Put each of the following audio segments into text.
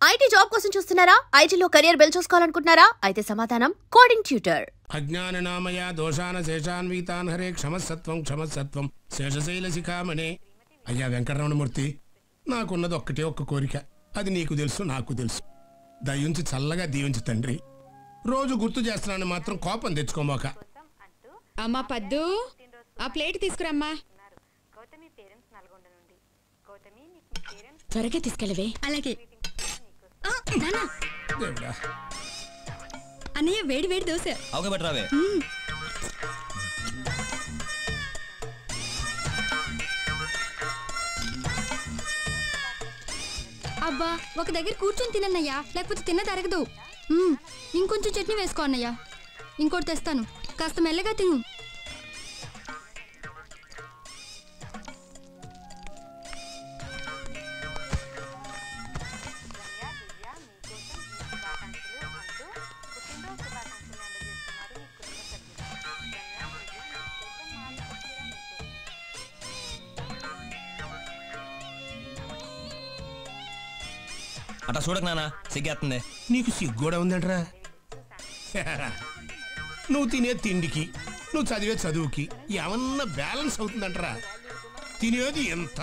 IT job కోసం చూస్తున్నారా? ఐటీలో కెరియర్ బిల్డ్ చూసుకోవాలనుకుంటున్నారా? అయితే సమాధానం కోడింగ్ ట్యూటర్. అజ్ఞాననామయ దోషాన శేషాన్వితాన్ హరే క్షమసత్వం క్షమసత్వం శేషశైల శిఖామణే. అయ్యా వెంకటరమణమూర్తి, నాకున్నది ఒక్కటే ఒక్క కోరిక. అది నీకు తెలుసు, నాకు తెలుసు. దయించి చల్లగా దీవించి తండ్రి. రోజు గుర్తు చేస్తున్నాను మాత్రం కోపం తెచ్చుకోమాక. అమ్మా పద్దు, ఆ ప్లేట్ తీసుకురమ్మా. త్వరగా తీసుకెళ్ళవే. అలాగే అన్నయ్య, వేడి వేడి దోశ. అబ్బా, ఒక దగ్గర కూర్చొని తినన్నయ్యా, లేకపోతే తిన్న తరగదు. ఇంకొంచెం చట్నీ వేసుకో అన్నయ్య. ఇంకోటి తెస్తాను, కాస్త మెల్లగా తిను. అట్లా చూడకు నాన్న, సిగ్గేస్తుంది. నీకు సిగ్గోడా ఉందంటరా? నువ్వు తినే తిండికి, నువ్వు చదివే చదువుకి ఏమన్నా బ్యాలెన్స్ అవుతుందంటరా? తినేది ఎంత,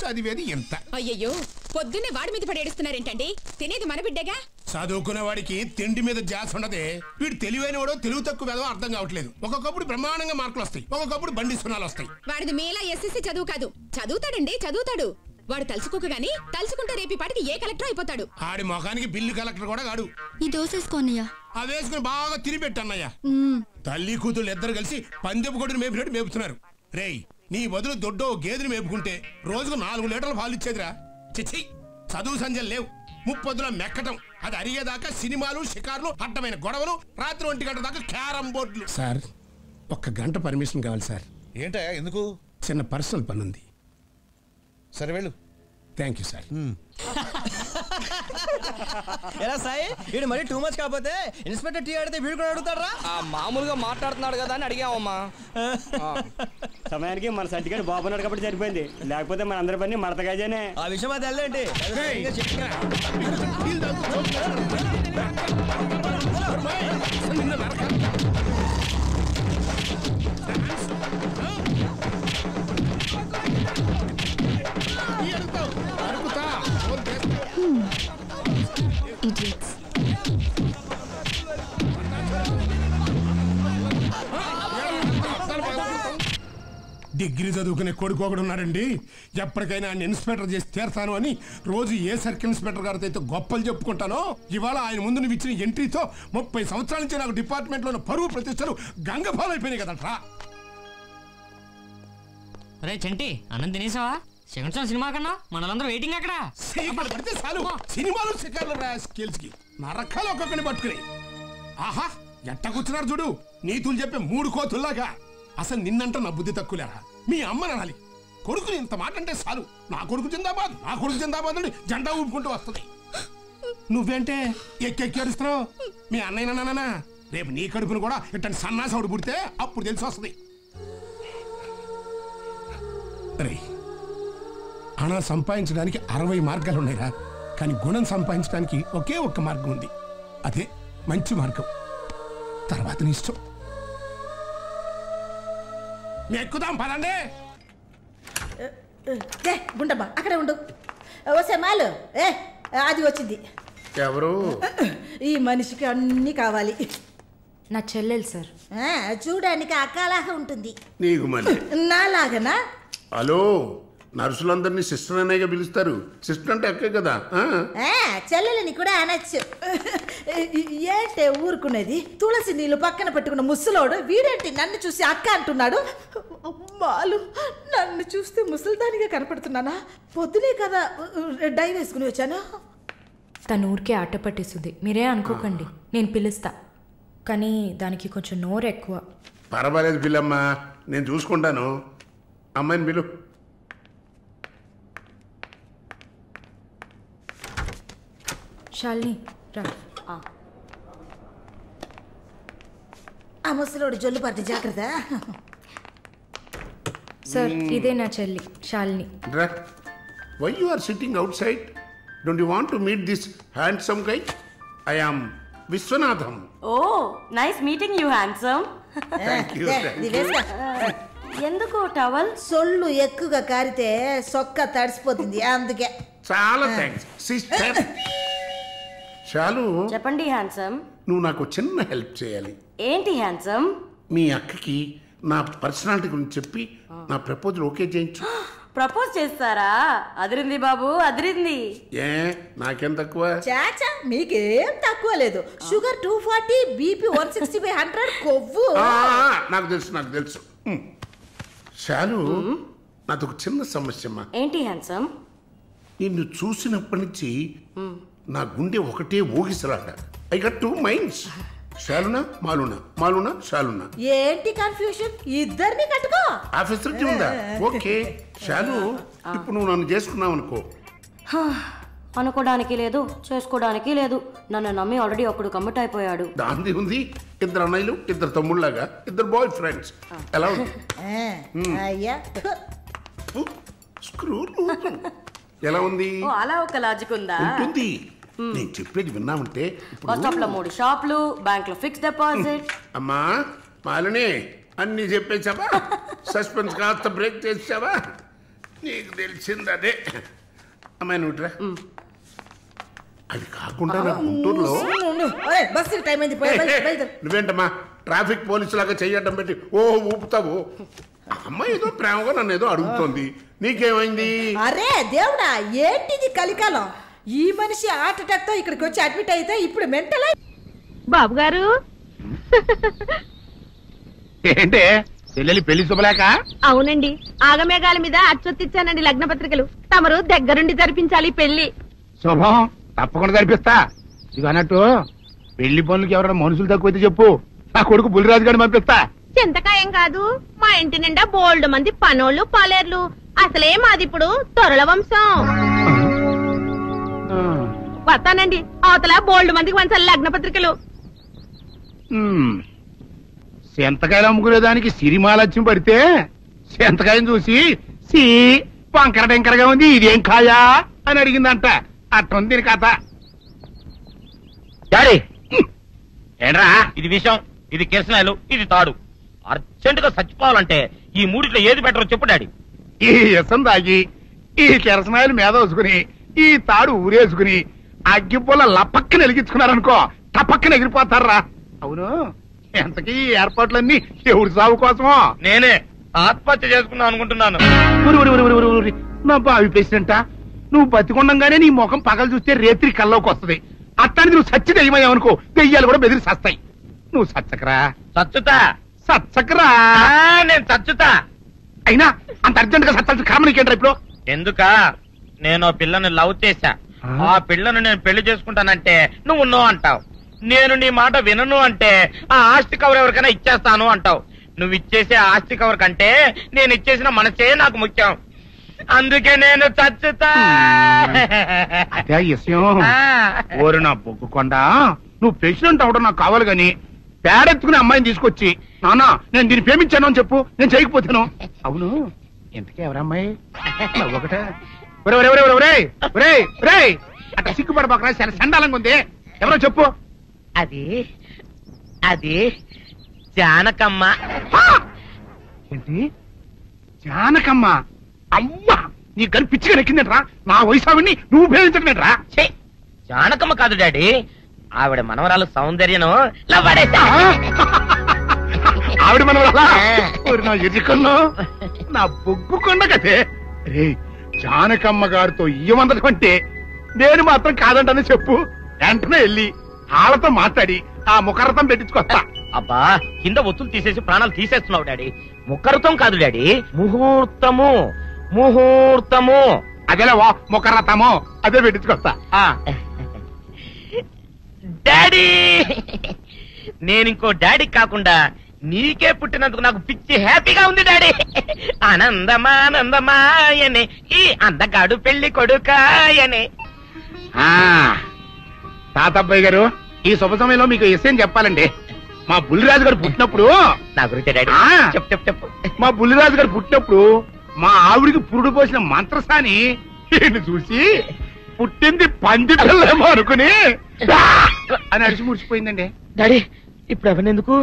చదివేది ఎంత? అయ్యయ్యో, పొద్దున్నే వాడి మీద పడేస్తున్నారేంటండి? తినేది మన బిడ్డగా. చదువుకునే వాడికి తిండి మీద జాస్ ఉండదే. వీడు తెలివైన వాడో తెలుగు తక్కువ వేదో అర్థం కావట్లేదు. ఒక్కొక్కప్పుడు బ్రహ్మాండంగా మార్కులు వస్తాయి, ఒక్కొక్కప్పుడు బండి సున్నాలు వస్తాయి. వాడిది మీలా ఎస్ఎస్సీ చదువు కాదు. చదువుతాడండి, చదువుతాడు. వాడు తలుచుకోక గానీ తలుచుకుంటే రేపి పాటికి ఏ కలెక్టర్ అయిపోతాడు. ఆడి మొఖానికి బిల్లు కలెక్టర్ కూడా కాడు. ఈ దోసేసుకోన్నయ్యా. అవి వేసుకుని బాగా తిరిపెట్టన్నయ్యా. తల్లి కూతురు ఇద్దరు కలిసి పందెపు కొడుకుని మేపినట్టు మేపుతున్నారు. రేయ్, నీ బదులు దొడ్డో గేదెని మేపుకుంటే రోజుకు 4 లీటర్ల పాలు ఇచ్చేదిరా. చిచ్చి, చదువు సంజలు లేవు. ముప్పొద్దుల మెక్కటం, అది అరిగేదాకా సినిమాలు, షికార్లు, అడ్డమైన గొడవలు, రాత్రి 1 గంట దాకా క్యారం బోర్డులు. సార్, 1 గంట పర్మిషన్ కావాలి సార్. ఏంటా, ఎందుకు? చిన్న పర్సనల్ పని ఉంది. సరే వెళ్ళు. Thank you sir. ఎలా సాయి, వీడు మరీ టూ మచ్ కాకపోతే ఇన్స్పెక్టర్ టీ అడిగితే వీడు కూడా అడుగుతారా? మామూలుగా మాట్లాడుతున్నాడు కదా అని అడిగామమ్మా. సమయానికి మన సర్టిఫికేట్ బాబున్నాడు కాబట్టి సరిపోయింది, లేకపోతే మన అందరి పని మడతగాజేనే. ఆ విషయం అది వెళ్ళండి. డిగ్రీ చదువుకునే కొడుకు ఒకడు ఉన్నాడండి. ఎప్పటికైనా ఆయన ఇన్స్పెక్టర్ చేసి తీరతాను అని రోజు ఏ సర్కిల్ ఇన్స్పెక్టర్ గారితో అయితే గొప్పలు చెప్పుకుంటానో, ఇవాళ ఆయన ముందు నువ్వు ఇచ్చిన ఎంట్రీతో 30 సంవత్సరాల నుంచి నాకు డిపార్ట్మెంట్లో పరువు ప్రతిష్టలు గంగపాలైపోయినాయి కదట్రా. అరే చంటి, అన్నం తినేసావా? సెకండ్ షో సినిమా కన్నా మనలందరూ వెయిటింగ్ అక్కడ. పడితే చాలు, సినిమాలు షికార్లు స్కిల్స్ కి నరకాలు ఒక్కొక్కని పట్టుకుని. ఆహా, ఎట్ట కూర్చున్నారు చూడు, నీతులు చెప్పే 3 కోతుల్లాగా. అసలు నిన్నంట నా బుద్ధి తక్కువలేరా? మీ అమ్మ నాలి కొడుకుని ఇంత మాట అంటే చాలు, నా కొడుకు జిందాబాద్, నా కొడుకు జిందాబాద్ అని జెండా ఊపుకుంటూ వస్తుంది. నువ్వేంటే ఎక్కెక్కేరుస్తున్నావు? మీ అన్నయ్య నాన్న రేపు నీ కడుపును కూడా ఇట్టని సన్నాసవుడు పుడితే అప్పుడు తెలిసి వస్తుంది. అరే, హణ సంపాదించడానికి 60 మార్గాలు ఉన్నాయిరా, కానీ గుణం సంపాదించడానికి ఒకే ఒక్క మార్గం ఉంది. అదే మంచి మార్గం. తర్వాత నీ ఇష్టం. ఎక్కుదాం పదండి. గుండమ్మా అక్కడే ఉండు. వస్తే మాలు అది వచ్చింది. ఎవరు? ఈ మనిషికి అన్ని కావాలి. నా చెల్లెలు సార్. చూడడానికి అక్కలాగా ఉంటుంది. నీకు మళ్ళీ నాలాగనా? హలో, నర్సులందరినీ సిస్టర్ అనేగా పిలుస్తారు. సిస్టర్ అంటే అక్కే కదా. చెల్లెలని కూడా అనొచ్చు. ఏంటే ఊరుకునేది? తులసి నీళ్ళు పక్కన పెట్టుకున్న ముసలోడు వీడేంటి నన్ను చూసి అక్క అంటున్నాడు? అమ్మాలు, నన్ను చూస్తే ముసలిదానిగా కనపడుతున్నానా? పొద్దునే కదా డై వేసుకుని వచ్చాను. తను ఊరికే ఆట పట్టేస్తుంది, మీరే అనుకోకండి. నేను పిలుస్తా, కానీ దానికి కొంచెం నోరు ఎక్కువ. పర్వాలేదు పిల్లమ్మా, నేను చూసుకుంటాను. అమ్మాయిని పిలు. శాలిని రా. ఆ ముసలోడు జొల్లు పడితే జాగ్రత్త. సార్, ఇదే నా చెల్లి Shalini. Why you are sitting outside? Don't you want to meet this handsome guy? I am Vishwanatham. Oh nice meeting you handsome. Thank you. ఎందుకు టవల్? సొల్లు ఎక్కువగా కారితే సొక్క తడిసిపోతుంది అందుకే. చాలా థ్యాంక్స్ సిస్టర్. చాలు. చెప్పండి హ్యాండ్సమ్. నువ్వు నాకు చిన్న హెల్ప్ చేయాలి. ఏంటి హ్యాండ్సమ్? మీ అక్కకి నా పర్సనాలిటీ గురించి చెప్పి నా ప్రపోజల్ ఓకే చేయించు. ప్రపోజ్ చేస్తారా? అదిరింది బాబు, అదిరింది. ఏ నాకేం తక్కువ? చాచా మీకేం తక్కువ లేదు. షుగర్ 240, బీపీ 160/100, కొవ్వు. నాకు తెలుసు. చాలు. నాది ఒక చిన్న సమస్యమ్మా. ఏంటి హ్యాండ్సమ్? నిన్ను చూసినప్పటి నుంచి నా గుండె ఒకటే ఊగిసలాట. I got 2 minds. శాలునా మాలునా, మాలునా శాలునా. ఏంటి కన్ఫ్యూషన్? ఇద్దరిని కట్టుకో. ఆ ఫెసిలిటీ ఉందా? ఓకే శాలు. ఇప్పుడు నువ్వు నన్ను చేసుకున్నావు అనుకో. అనుకోవడానికి లేదు, చేసుకోవడానికి లేదు. నన్ను నమ్మి ఆల్రెడీ ఒకడు కమిట్ అయిపోయాడు. దాంది ఉంది. 2 అన్నయ్యలు, 2 తమ్ముళ్ళలాగా, 2 బాయ్ ఫ్రెండ్స్. ఎలా ఉంది? అయ్యా స్క్రూ ఎలా ఉంది? అలా ఒక లాజిక్ ఉందా? ఉంటుంది. నేను చెప్పేది విన్నామంటే బస్ స్టాప్ లో 3 షాపులు, బ్యాంక్ లో ఫిక్స్ డిపాజిట్. అమ్మా మాలిని అన్ని చెప్పేసావా? సస్పెన్స్ కాస్త బ్రేక్ చేసావా? నీకు తెలిసింది అదే. అమ్మాయి నువ్వుట్రా. అది కాకుండా నా గుంటూరులో నువ్వేంటమ్మా ట్రాఫిక్ పోలీసు లాగా చెయ్యడం పెట్టి ఊపుతావు? అమ్మాయి ఏదో ప్రేమగా నన్ను ఏదో అడుగుతోంది. నీకేమైంది? అరే దేవుడా, ఏంటిది కలికాలం? ఈ మనిషి హార్ట్ అటాక్ తో ఇక్కడికి వచ్చి అడ్మిట్ అయితే ఇప్పుడు మెంటల్. బాబు గారు ఏంటే చెల్లెలి పెళ్లి శుభలేక? అవునండి, ఆగమేఘాల మీద అచ్చొత్తిచ్చానండి లగ్న పత్రికలు. తమరు దగ్గరుండి జరిపించాలి పెళ్లి. శుభం, తప్పకుండా జరిపిస్తా. ఇక అన్నట్టు పెళ్లి పనులకి ఎవరైనా మనుషులు తక్కువైతే చెప్పు, నా కొడుకు బుల్లిరాజు గారిని పంపిస్తా. చింతకాయం కాదు, మా ఇంటి నిండా బోల్డ్ మంది పనోళ్ళు పాలేర్లు. అసలే మాది ఇప్పుడు తొరల వంశం. వస్తానండి, అవతల బోల్డ్ మందికి వంచాలి లగ్న పత్రికలు. సెంతకాయలు అమ్ముకునేదానికి సిరిమాలత్యం పడితే సెంతకాయని చూసి సి వంకర టెంకరగా ఉంది, ఇదేం కాయా అని అడిగిందంట. అట్టుంది దీని కథ. డాడీ ఏంట్రా ఇది విషయం, ఇది కిరసనాయలు, ఇది తాడు. అర్జెంట్ గా చచ్చిపోవాలంటే ఈ మూడిట్లో ఏది బెటర్ చెప్పు డాడీ. ఈ ఇసం తాగి ఈ కిరసనాయలు మీద వేసుకుని ఈ తాడు ఊరేసుకుని అగ్గిపుల్ల లపక్కన వెలిగించుకున్నారనుకో, టపక్కన ఎగిరిపోతారా. అవును, ఎంతకీ ఈ ఏర్పాట్లన్నీ ఎవరి సాగు కోసమో? నేనే ఆత్మహత్య చేసుకున్నాను అనుకుంటున్నాను. నా బావి పేసినంట, నువ్వు బతికొండంగానే నీ ముఖం పగలు చూస్తే రేత్రి కల్లోకి వస్తుంది. అట్టానికి నువ్వు సచ్చి దెయ్యమయ్యావనుకో, దెయ్యాలు కూడా బెదిరి సస్తాయి. నువ్వు సచ్చకరా. సచ్చుతా. సచ్చకరా. నేను సచ్చుతా. అయినా అంత అర్జెంట్ గా సత్తాల్సిన కారణం నీకేంట్రా ఇప్పుడు? ఎందుక నేను పిల్లని లవ్ చేశా. ఆ పిల్లను నేను పెళ్లి చేసుకుంటానంటే నువ్వు నో అంటావు. నేను నీ మాట వినను అంటే ఆ ఆస్తి కవర్ ఎవరికైనా ఇచ్చేస్తాను అంటావు. నువ్వు ఇచ్చేసే ఆస్తి కవర్ కంటే నేను ఇచ్చేసిన మనసే నాకు ముఖ్యం. అందుకే నేను చచ్చుతా. అదే విషయం. ఓరు నా బొగ్గుకొండా, నువ్వు ప్రెసిడెంట్ అవడం నాకు కావాలి గాని పేడెత్తుకునే అమ్మాయిని తీసుకొచ్చి నానా నేను దీన్ని ప్రేమించాను అని చెప్పు, నేను చేయకపోతాను. అవును, ఎంతకే ఎవరమ్మాయి? ఒకటే అట్లా సిగ్గుపడబాకరా, చాలా సండాలంగా ఉంది. ఎవరో చెప్పు. అది అది జానకమ్మ. ఏంటి జానకమ్మ? అమ్మా, నీ గని పిచ్చిగా నెక్కిందంట్రా. నా వయసావిని నువ్వు ప్రేమించడమేట్రా? జానకమ్మ కాదు డాడీ, ఆవిడ మనవరాలు సౌందర్యను ఆవిడ మనవరాలా? నా ఎదుకల్లో నా బొగ్గుకొండ కదే. రే, జానకమ్మ గారితో ఇయ్యమందడం అంటే నేను మాత్రం కాదంటని చెప్పు. వెంటనే వెళ్ళి వాళ్ళతో మాట్లాడి ఆ ముఖరథం పెట్టించుకొస్తా. అబ్బా, కింద ఒత్తులు తీసేసి ప్రాణాలు తీసేస్తున్నావు డాడీ. ముఖరథం కాదు డాడీ, ముహూర్తము. ముహూర్తము అదేలా ముఖరథము, అదే పెట్టించుకొస్తా. డాడీ, నేను ఇంకో డాడీ కాకుండా నీకే పుట్టినందుకు నాకు పిచ్చి హ్యాపీగా ఉంది డాడీ. ఆనందమానందమాయనే ఈ అందగాడు పెళ్లి కొడుకాయనే. తాతబ్బాయి గారు, ఈ శుభ సమయంలో మీకు విషయం చెప్పాలండి. మా బుల్లిరాజు గారు పుట్టినప్పుడు నా గురించి డాడీ చెప్పు. మా బుల్లిరాజు గారు పుట్టినప్పుడు మా ఆవిడికి పురుడు పోసిన మంత్రసాని చూసి పుట్టింది పంది పిల్లేమో అనుకుని అని అడిచి ముడిచిపోయిందండి. డాడీ ఇప్పుడు ఎవరినెందుకు?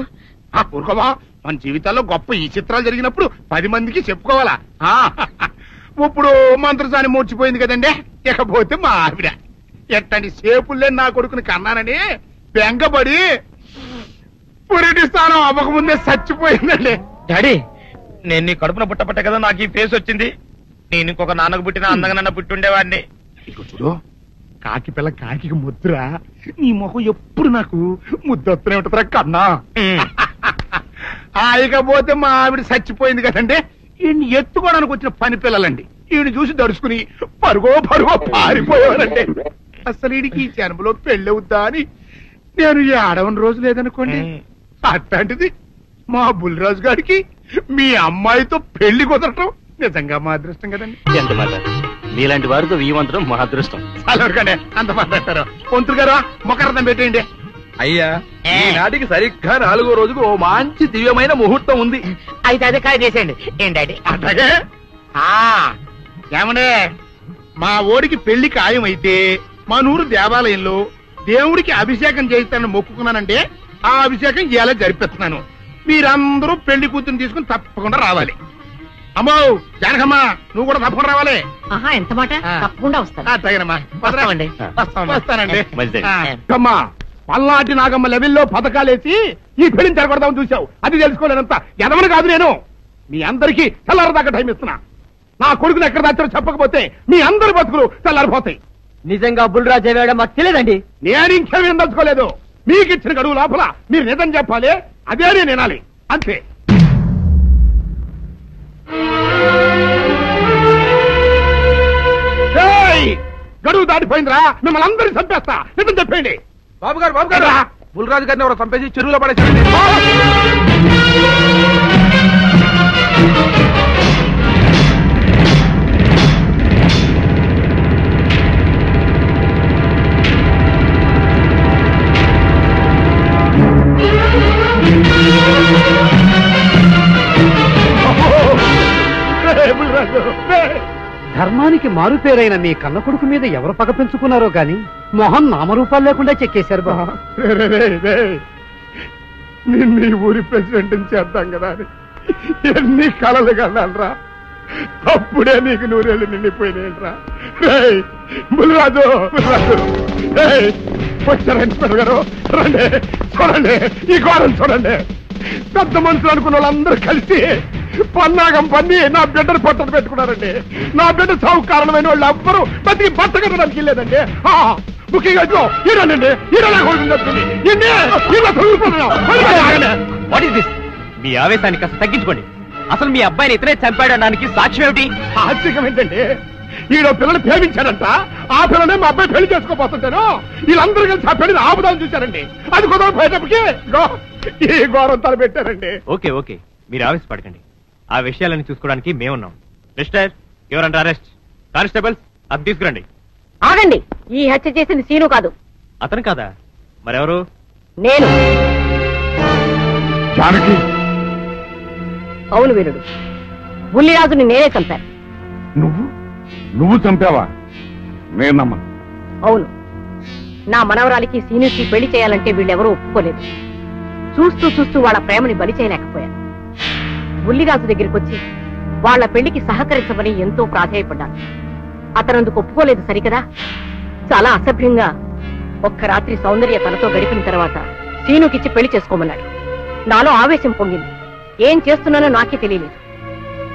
ఊరుకోవా, మన జీవితాల్లో గొప్ప ఈ చిత్రాలు జరిగినప్పుడు 10 మందికి చెప్పుకోవాలా. ఇప్పుడు మంత్రసాని మూర్చిపోయింది కదండి. ఇకపోతే మా ఆవిడ ఎట్టండి సేపుల్లే నా కొడుకుని కన్నానని బెంగపడి పురిటి స్థానం అవ్వకముందే చచ్చిపోయిందండి. డాడీ నేను నీ కడుపున పుట్టపట్ట కదా నాకు ఈ ఫేస్ వచ్చింది. నేను ఇంకొక నాన్నకు పుట్టిన అందంగా నన్ను పుట్టుండేవాడిని. ఇక చూడు, కాకి పిల్ల కాకి ముద్దురా, నీ మొహం ఎప్పుడు నాకు ముద్దొత్తనే ఉంటుందిరా కన్నా. ఇకపోతే మా ఆవిడ చచ్చిపోయింది కదండి. ఈయన్ని ఎత్తుకోవడానికి వచ్చిన పని పిల్లలండి ఈయన చూసి దడుచుకుని పరుగో పారిపోయేవారండి. అసలు ఈడికి ఈ జన్మలో పెళ్ళవుద్దా అని నేను ఏడవని రోజు లేదనుకోండి. అట్లాంటిది మా బుల్లిరాజు గారికి మీ అమ్మాయితో పెళ్లి కుదరటం నిజంగా మా అదృష్టం కదండి. ఎంత మాట, మీలాంటి వారితో వీయమంతరం మా అదృష్టం. అలాగే అంత మాట్లాడతారు. పొంతులు గారు మొకరదం పెట్టేయండి. అయ్యా, ఈనాటికి సరిగ్గా 4వ రోజుకు ఓ మంచి దివ్యమైన ముహూర్తం ఉంది. అయితే అదే కాయ చేసేయండి. ఏంటండి అట్లాగే ఏమనే, మా ఓడికి పెళ్లి ఖాయం అయితే మా నూరు దేవాలయంలో దేవుడికి అభిషేకం చేయిస్తానని మొక్కుకున్నానంటే ఆ అభిషేకం ఇలా జరిపిస్తున్నాను. మీరందరూ పెళ్లి కూతురు తీసుకుని తప్పకుండా రావాలి. అమ్మో జానకమ్మా, నువ్వు కూడా తప్పకుండా రావాలి. ఎంత మాట, తప్పకుండా వస్తానండి. అమ్మా, పల్నాటి నాగమ్మ లెవెల్లో పథకాలేసి ఈ పెళ్లిని జరగొడదామని చూసావు. అది తెలుసుకోలేనంత ఎదవని కాదు నేను. మీ అందరికీ తెల్లారదాకా టైం ఇస్తున్నా. నా కొడుకుని ఎక్కడ దాచారో చెప్పకపోతే మీ అందరి బతుకులు తెల్లారిపోతాయి. నిజంగా బుల్రాజు వేయడం మాకు తెలియదండి. నేను ఇంకేమీ దలుచుకోలేదు. మీకు ఇచ్చిన గడువు లోపల మీరు నిజం చెప్పాలి, అదే నేను వినాలి, అంతే. గడువు దాటిపోయిందిరా, మిమ్మల్ని అందరినీ చంపేస్తా. నిజం చెప్పండి. బాబు గారు బుల్రాజు గారిని ఎవరో చంపేసి చెరువులో పడేసి ధర్మానికి మారుపేరైన మీ కన్న కొడుకు మీద ఎవరు పగ పెంచుకున్నారో గాని మొహం నామరూపాలు లేకుండా చెక్కేశారు బా. నిన్ను ఊరి ప్రెసిడెంట్ చేద్దాం కదా అని ఎన్ని కలలు కన్నారా. అప్పుడే నీకు 100 ఏళ్ళు నిండిపోయినాయిరా. బుల్రాజు వచ్చారండి గారు, రండి చూడండి, ఈ ఘోరం చూడండి. పెద్ద మనుషులు అనుకున్న వాళ్ళందరూ కలిసి పన్నాగం పన్ని నా బిడ్డను పట్టలు పెట్టుకున్నారండి. నా బిడ్డ సాగు కారణమైన వాళ్ళు ఎవ్వరూ బతికి బట్ట కట్టడానికి లేదండి. ముఖ్యంగా ఈడనండి, మీ ఆవేశాన్ని కాస్త తగ్గించుకోండి. అసలు మీ అబ్బాయిని ఇతనే చంపాడడానికి సాక్ష్యం ఏమిటి? ఆశ్చర్యం ఏంటండి, ఈడో పిల్లలు ప్రేమించాడంట. ఆ పిల్లనే మా అబ్బాయి పెళ్లి చేసుకోపోతుంటాను. వీళ్ళందరూ కలిసి ఆ పెళ్లిని ఆపుదామని చూశారండి. అది కుదరపోయేటప్పటికి ఈ ఘోరం తలపెట్టారండి. ఓకే ఓకే, మీరు ఆవేశపడకండి. ఆ విషయాలను చూసుకోవడానికి మేమున్నాం. Mister, your under arrest. Constables, అది తీసుకురండి. ఆగండి, ఈ హత్య చేసింది సీను కాదు. అతను కాదా? మరెవరు? నేను. జానకి? అవును వీరుడు, బుల్లిరాజుని నేనే చంపాను. నువ్వు చంపావా? నేను నమ్మను. అవును, నా మనవరాలికి సీనుకి పెళ్లి చేయాలంటే వీళ్ళెవరూ ఒప్పుకోలేదు. చూస్తూ చూస్తూ వాళ్ళ ప్రేమని బలి చేయలేకపోయాను. బుల్లిరాజు దగ్గరికి వచ్చి వాళ్ళ పెళ్లికి సహకరించమని ఎంతో ప్రాధాయపడ్డాను. అతనందుకు ఒప్పుకోలేదు సరికదా. చాలా అసభ్యంగా ఒక్క రాత్రి సౌందర్య తనతో గడిపిన తర్వాత సీనుకిచ్చి పెళ్లి చేసుకోమన్నాడు. నాలో ఆవేశం పొంగింది. ఏం చేస్తున్నానో నాకే తెలియలేదు.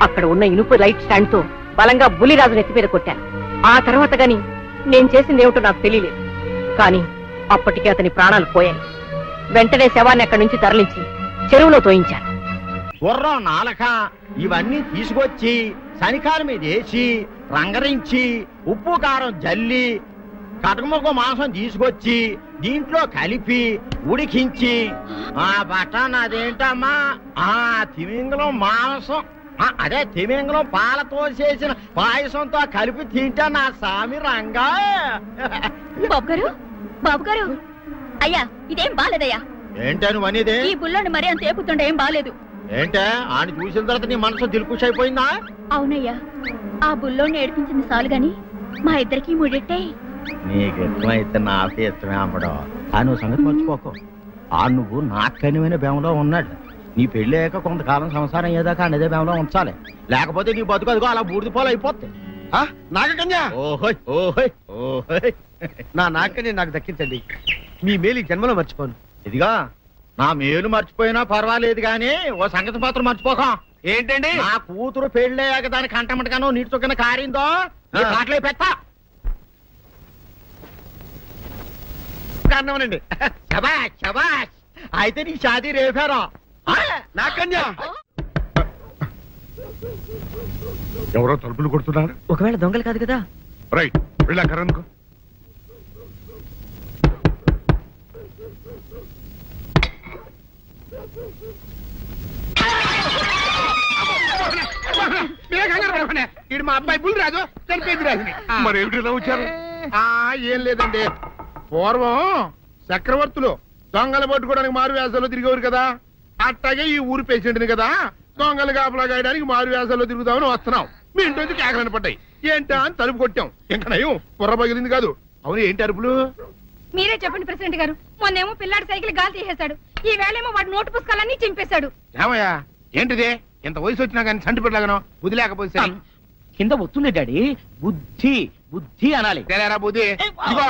అక్కడ ఉన్న ఇనుపు లైట్ స్టాండ్ తో బలంగా బుల్లిరాజు నెత్తి మీద కొట్టాను. ఆ తర్వాత గాని నేను చేసిందేమిటో నాకు తెలియలేదు. కానీ అప్పటికే అతని ప్రాణాలు పోయాయి. వెంటనే శవాన్ని అక్కడి నుంచి తరలించి చెరువులో తోయించాను. గుర్రం నాలక ఇవన్నీ తీసుకొచ్చి శనికాల మీద వేసి రంగరించి ఉప్పు కారం జల్లి కటకముఖ మాంసం తీసుకొచ్చి దీంట్లో కలిపి ఉడికించి ఆ బటన్ అదేంటమ్మా తిమింగలం మాంసం అదే తిమింగలం పాలతో చేసిన పాయసంతో కలిపి తింటా నా సామి రంగా. బాబు గారు అయ్యా, ఇదేం బాలేదయ్యా. ఏంటా నువ్వు అనేది? ఈ బుల్లోని మరీ అంత ఏపుతుండే ఏం బాలేదు. ఏంటే ఆయన చూసిన తర్వాత నీ మనసు దిల్కుష్ అయిపోయిందా? అవునయ్యా, ఆ బుల్లోని ఏడిపించింది చాలు గాని మా ఇద్దరికి ముడిట్టే నీకు ఇష్టమైతే నాకే ఇష్టమే అమ్మడం ఆ నువ్వు సంగతి మర్చిపోకు. ఆ నువ్వు నాకు కనివైన బేమలో ఉన్నాడు. నీ పెళ్ళి అయ్యాక కొంతకాలం సంసారం ఏదాకా అన్నదే బేమలో ఉంచాలి, లేకపోతే నీ బతుకు అదిగో అలా బూడిదిపోలు అయిపోతుంది. నాగకన్యా, ఓహోయ్ ఓహోయ్ ఓహోయ్, నా నాగకన్య నాకు దక్కించండి. మీ మేలు ఈ జన్మలో మర్చిపోను. ఇదిగా నా మేలు మర్చిపోయినా పర్వాలేదు గాని ఓ సంగతి మాత్రం మర్చిపోక. ఏంటండి? నా కూతురు పెళ్ళయ్యాక దానికి కంటమటగానో నీటి చొక్కన కారిందో కాట్లే పెట్ట అన్నవనండి. శబాష్ శబాష్, అయితే నీ షాదీ రేపారా నాగకన్యా. ఎవరో తలుపులు కొడుతున్నారు. ఒకవేళ దొంగలు కాదు కదా. రైట్, వెళ్ళాకరందుకు. వీడు మా అబ్బాయి బుల్ రాజు, చనిపోయింది రాజుని. మరి ఏమిటి ఇలా వచ్చారు? ఏం లేదండి, పూర్వం చక్రవర్తులు దొంగలు పట్టుకోవడానికి మారు వేసాల్లో తిరిగేవారు కదా, అట్టాగే ఈ ఊరు పేషెంట్ని కదా దొంగలు కాపలా గాయడానికి మారు వేసాల్లో తిరుగుదామని వస్తున్నాం. మీ ఇంటి కేకలను పడ్డాయి. ఏంటా అని తలుపు కొట్టాం. ఇంకా నయం బుర్ర పగిలింది కాదు. అవును, ఏంటి అరుపులు? మీరే చెప్పండి ప్రెసిడెంట్ గారు. మొన్నేమో పిల్లాడి సైకిల్ గాలి తీసేశాడు, ఈ వేళేమో వాడి నోటు పుస్తకాలన్నీ చింపేశాడు. ఏమయ్యా ఏంటిదే? ఎంత వయసు వచ్చినా కానీ చంటి పెట్టలాగనో వదిలేకపోతే కింద వస్తుంది డాడీ. బుద్ధి బుద్ధి అనాలి. తెలేరా బుద్ధి. ఇదిగో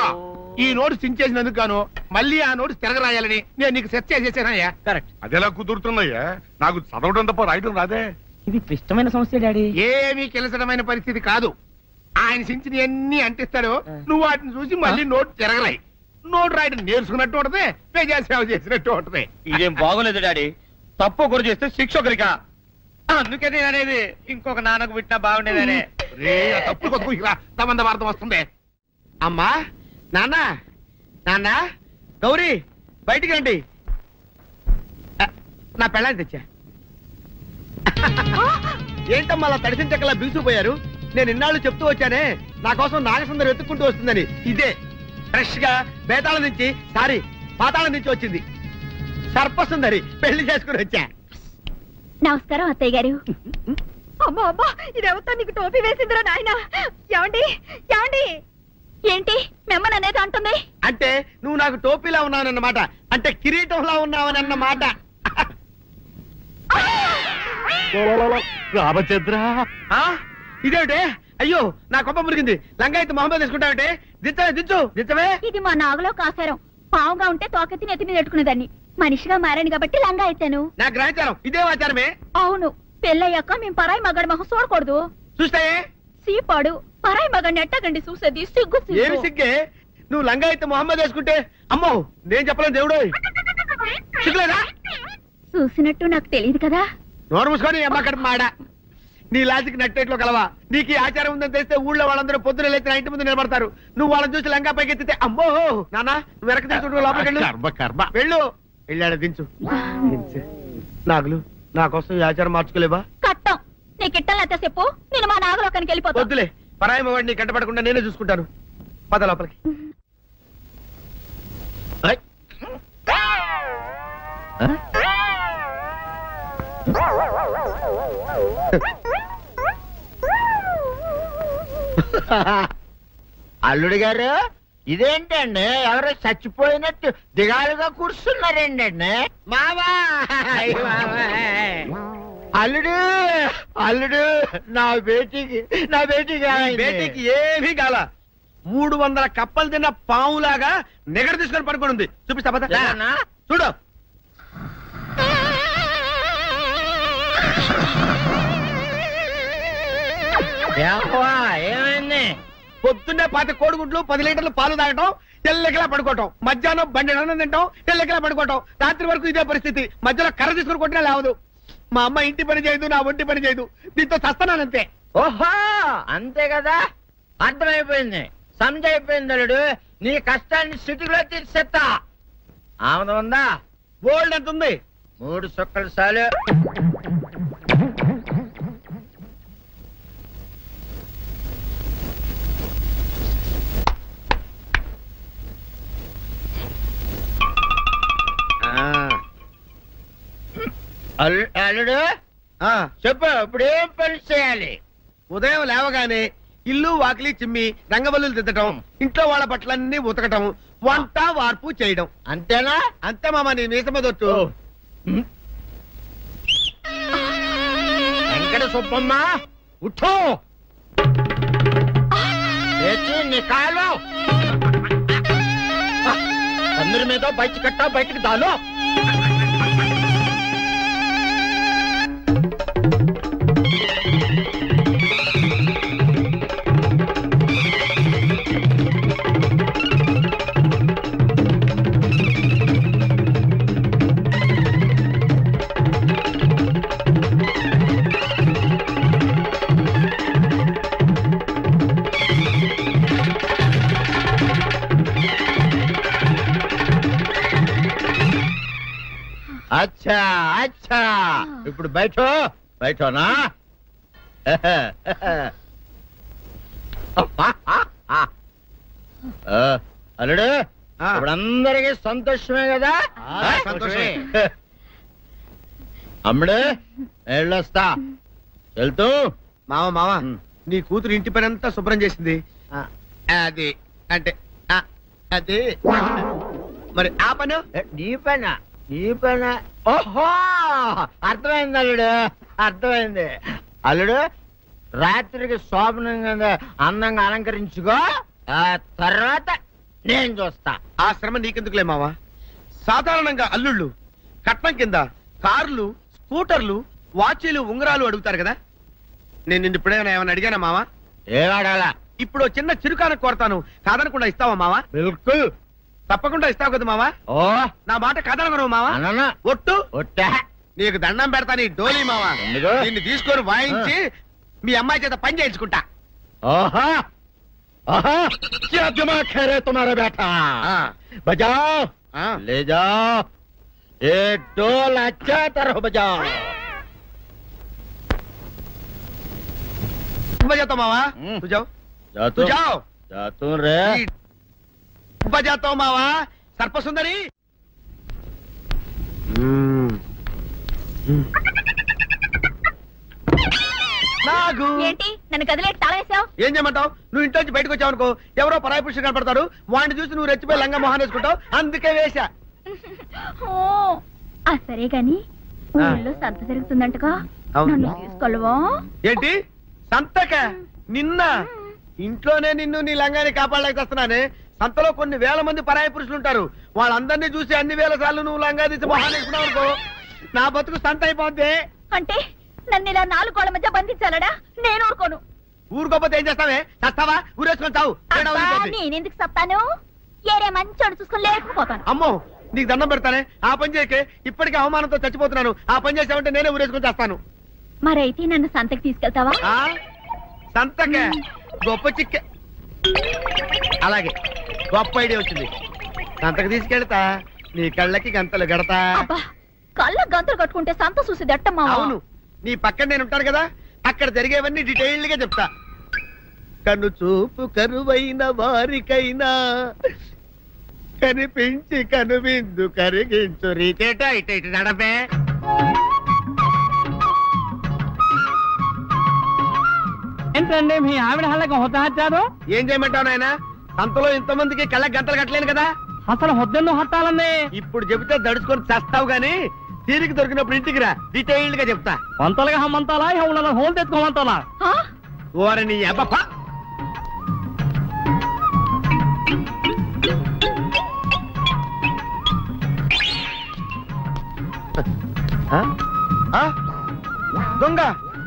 ఈ నోటు చించేసినందుకు గాను మళ్ళీ ఆ నోటు తిరగరాయాలని నేను నీకు సెట్ చేసేసానయ్యా. కరెక్ట్. అదెలా కుదురుతుందయ్యా? నాకు చదవడం తప్ప రాయటం రాదే. ఇది క్లిష్టమైన సమస్య డాడీ. ఏమీ కిలసడమైన పరిస్థితి కాదు. ఆయన చించిన ఎన్ని అంటిస్తాడు, నువ్వు వాటిని చూసి మళ్ళీ నోటు తిరగరాయి. నోటు రాయడం నేర్చుకున్నట్టు ఉంటది, ప్రజా సేవ చేసినట్టు ఉంటది. ఇదేం బాగోలేదు డాడీ. తప్పు ఒకరు చేస్తే శిక్ష ఒకరికా. అందుకే నేను అనేది ఇంకొక నాన్నకు పుట్టినా బాగుండేదనే. తప్పు వార్త వస్తుంది. అమ్మా, నాన్న, నాన్న, గౌరీ బయటికి రండి. నా పెళ్ళాన్ని తెచ్చా. ఏంటమ్మా అలా తడిసిన చెక్కలా బిగుసిపోయారు? నేను ఇన్నాళ్ళు చెప్తూ వచ్చానే నా కోసం నాగసుందరం వెతుక్కుంటూ వస్తుందని. ఇదే ఫ్రెష్ గా బేతాళం నుంచి పాతాళం నుంచి వచ్చింది సర్పసుందరి. పెళ్లి చేసుకుని వచ్చా. నమస్కారం అత్తయ్య గారు. అమ్మా అమ్మా, ఇదేవతా నీకు టోపీ వేసిందిరా నాయన. ఏమండి ఏమండి, ఏంటి మిమ్మల్ని అనేది అంటుంది? అంటే నువ్వు నాకు టోపీలా ఉన్నావనన్నమాట, అంటే కిరీటంలా ఉన్నావనన్నమాట. రామచంద్ర, ఇదేమిటే? అయ్యో నా కొప్ప మురిగింది. లంగా అయితే మొహమ్మద్ తీసుకుంటావంటే దించవే, దించవే. ఇది మా నాగులో కాసారం. పావుగా ఉంటే తోకెత్తి నెత్తి మీద పెట్టుకునేదాన్ని. మనిషిగా మారాను కాబట్టి లంగా అయితాను. నా గ్రహచారం ఇదే ఆచారమే. అవును, పెళ్ళయ్యాక మేము పరాయి మగాడి మొహం చూడకూడదు. చూస్తాయే సీపాడు పరాయి మగాడిని ఎట్టగండి చూసేది. సిగ్గు ఏమి సిగ్గే? నువ్వు లంగా అయితే మొహమ్మద్ వేసుకుంటే అమ్మో నేను చెప్పలేను దేవుడు. సిగ్గులేదా? చూసినట్టు నాకు తెలియదు కదా. నోరు మూసుకొని అమ్మ కడుపు మాడ. నీ లాజిక్ నట్టేట్లో కలవా? నీకు ఈ ఆచారం ఉందని తెలిస్తే ఊళ్ళో వాళ్ళందరూ పొద్దున లేచి నా ఇంటి ముందు నిలబడతారు. నువ్వు వాళ్ళని చూసి లంగా పైకి ఎత్తితే అమ్మో నాన్న నువ్వు వెనక తీసుకుంటూ లోపలికి వెళ్ళు. వెళ్ళాడు దించు. నాగులు నా కోసం ఈ ఆచారం మార్చుకోలేవా? కట్టం నీకు ఇట్టలేత చెప్పు, నేను మా నాగలోకానికి వెళ్ళిపోతా. వద్దులే, పరాయి వాడిని కంటపడకుండా నేనే చూసుకుంటాను. పద లోపలికి. అల్లుడు గారు, ఇదేంటండి ఎవరో చచ్చిపోయినట్టు దిగాలుగా కూర్చున్నారేంటండి? మావా అల్లుడు అల్లుడు, నా బేటీకి ఏమీ కాల. 300 కప్పలు తిన్న పావులాగా నిగడ తీసుకొని పడుకొని ఉంది. చూపిస్తా పద. చూడు. ఏమైంది? పొద్దున్నే 10 కోడిగుడ్లు 10 లీటర్లు పాలు తాగటం, తెల్లకిలా పడుకోవటం. మధ్యాహ్నం బండి అన్నం తింటాం, తెల్లకిలా పడుకోవటం. రాత్రి వరకు ఇదే పరిస్థితి. మధ్యలో కర్ర తీసుకుని కొట్టినా లేవదు. మా అమ్మ ఇంటి పని చేయదు, నా ఒంటి పని చేయదు. దీంతో చస్తానంతే. ఓహో అంతే కదా, అర్థమైపోయింది, సంజైపోయింది. అల్లుడు నీ కష్టాన్ని సిటీలో తీర్చేస్తా. ఆమె ఉందా? గోల్డ్ ఎంత ఉంది? 3 సుక్కలు చాలు. అల్లుడు చెప్పు, ఇప్పుడు ఏం పని చేయాలి? ఉదయం లేవగానే ఇల్లు వాకిలి చిమ్మి రంగవల్లులు దిద్దటం, ఇంట్లో వాళ్ళ బట్టలన్నీ ఉతకటం, వంట వార్పు చేయడం. అంతేనా? అంతే మామ, నీ మీసమదొట్టు. వెంకట సుబ్బమ్మ ఉఠో, నీ కాలు అందరి మీద బయట కట్టా, బయటికి దాలో. అచ్చా అచ్చా, ఇప్పుడు బయటనా? అల్లుడు, ఇప్పుడు అందరికి సంతోషమే కదా? సంతోషమే. అమ్ముడు వెళ్ళొస్తా. వెళ్తూ మామ నీ కూతురు ఇంటి పని అంతా శుభ్రం చేసింది. అది అంటే అది మరి ఆ పని నీ పైన. ఓహో, అర్థమైంది అల్లుడు, అర్థమైంది. అల్లుడు, రాత్రికి శోభనంగా అందంగా అలంకరించుకో, ఆ తర్వాత నేను చూస్తా. ఆ శ్రమ నీకెందుకులే మావా. సాధారణంగా అల్లుళ్ళు కట్నం కింద కార్లు, స్కూటర్లు, వాచీలు, ఉంగరాలు అడుగుతారు కదా. నేను నిన్ను ఇప్పుడేమైనా ఏమైనా అడిగానా మావా? ఏడాడాలా? ఇప్పుడు చిన్న చిరుకాను కోరతాను, కాదనకుండా ఇస్తావా మావా? బిల్కుల్ తప్పకుండా ఇస్తావు కదా మావా? ఓ, నా మాట కాదనగను మావా. ఒట్టు ఒట్టా, నీకు దండం పెడతా నీ డోలీ మావా. నిన్ను తీసుకొని వాయించి మీ అమ్మాయి చేత పని చేయించుకుంటా. ఓహా ఓహా, क्या दिमाग है रे तुम्हारा बेटा? बजाओ, ले जाओ, एक डोल अच्छा तरह बजाओ. बजाता मावा, तू जाओ. तू जाओ. जातू रे. बजाता हूँ मावा, सर्प सुंदरी. నాగు ఏంటి నన్ను గదిలేకి తాళేసావు? ఏం చేయమంటావు? నువ్వు ఇంటి నుంచి బయటకు వచ్చావు అనుకో, ఎవరో పరాయి పురుషుడు కనపడతాడు, వాడిని చూసి నువ్వు రెచ్చిపోయి లంగా మొహాన్ వేసుకుంటావు, అందుకే వేశా. సరే గాని ఊళ్ళో సంత జరుగుతుందంటగా, నన్ను తీసుకెళ్ళవా? ఏంటి సంతక? నిన్న ఇంట్లోనే నిన్ను నీ లంగాన్ని కాపాడలేకొస్తున్నానే. సంతలో కొన్ని వేల మంది పరాయి పురుషులు ఉంటారు, వాళ్ళందరినీ చూసి అన్ని వేల సార్లు నువ్వు లంగా తీసి మొహాన్ వేసుకున్నావు అనుకో, నా బతుకు సంత అయిపోద్ది. అంటే నన్ను ఇలా 4 గోళ్ల మధ్య బంధించాలడా? నేను ఊరుకోను. ఊరుకోపోతే ఏం చేస్తావే? చస్తావా? ఊరేసుకొని చావు. నేనెందుకు చెప్తాను? ఏరే మంచోడు చూసుకుని లేకపోతాను. అమ్మో, నీకు దండం పెడతానే, ఆ పని చేయకే. ఇప్పటికే అవమానంతో చచ్చిపోతున్నాను, ఆ పని చేసావంటే నేనే ఊరేసుకొని చేస్తాను. మరైతే నన్ను సంతకి తీసుకెళ్తావా? సంతకే? గొప్ప చిక్కే. అలాగే, గొప్ప ఐడియా వచ్చింది. సంతకు తీసుకెళ్తా, నీ కళ్ళకి గంతలు గడతా. కళ్ళ గంతలు కట్టుకుంటే సంత చూసి దట్టమ్మా. అవును, నీ పక్కన నేను ఉంటాను కదా, అక్కడ జరిగేవన్నీ డీటెయిల్డ్ గా చెప్తా. కను చూపు కరువైన వారికైనా కనిపించి కనువిందు కరిగించు రీతేట ఇట ఇటు నడపే. ఏంటండి మీ ఆవిడ హళ్ళకి హొత్తహచ్చారు? ఏం చేయమంటావు నాయన? సంతలో ఇంతమందికి కళ్ళకి గంటలు కట్టలేను కదా. అసలు హొద్దెన్ను హత్తాలండి. ఇప్పుడు చెబితే దడుచుకొని చస్తావు గాని, తీరికి దొరికినప్పుడు ఇంటికి రా, డీటెయిల్డ్ గా చెప్తా. వంతలుగా హమ్మంతాలా, హోల్ హోల్ తెచ్చుకోమంతాలా? ఓరని అబ్బా. దొంగ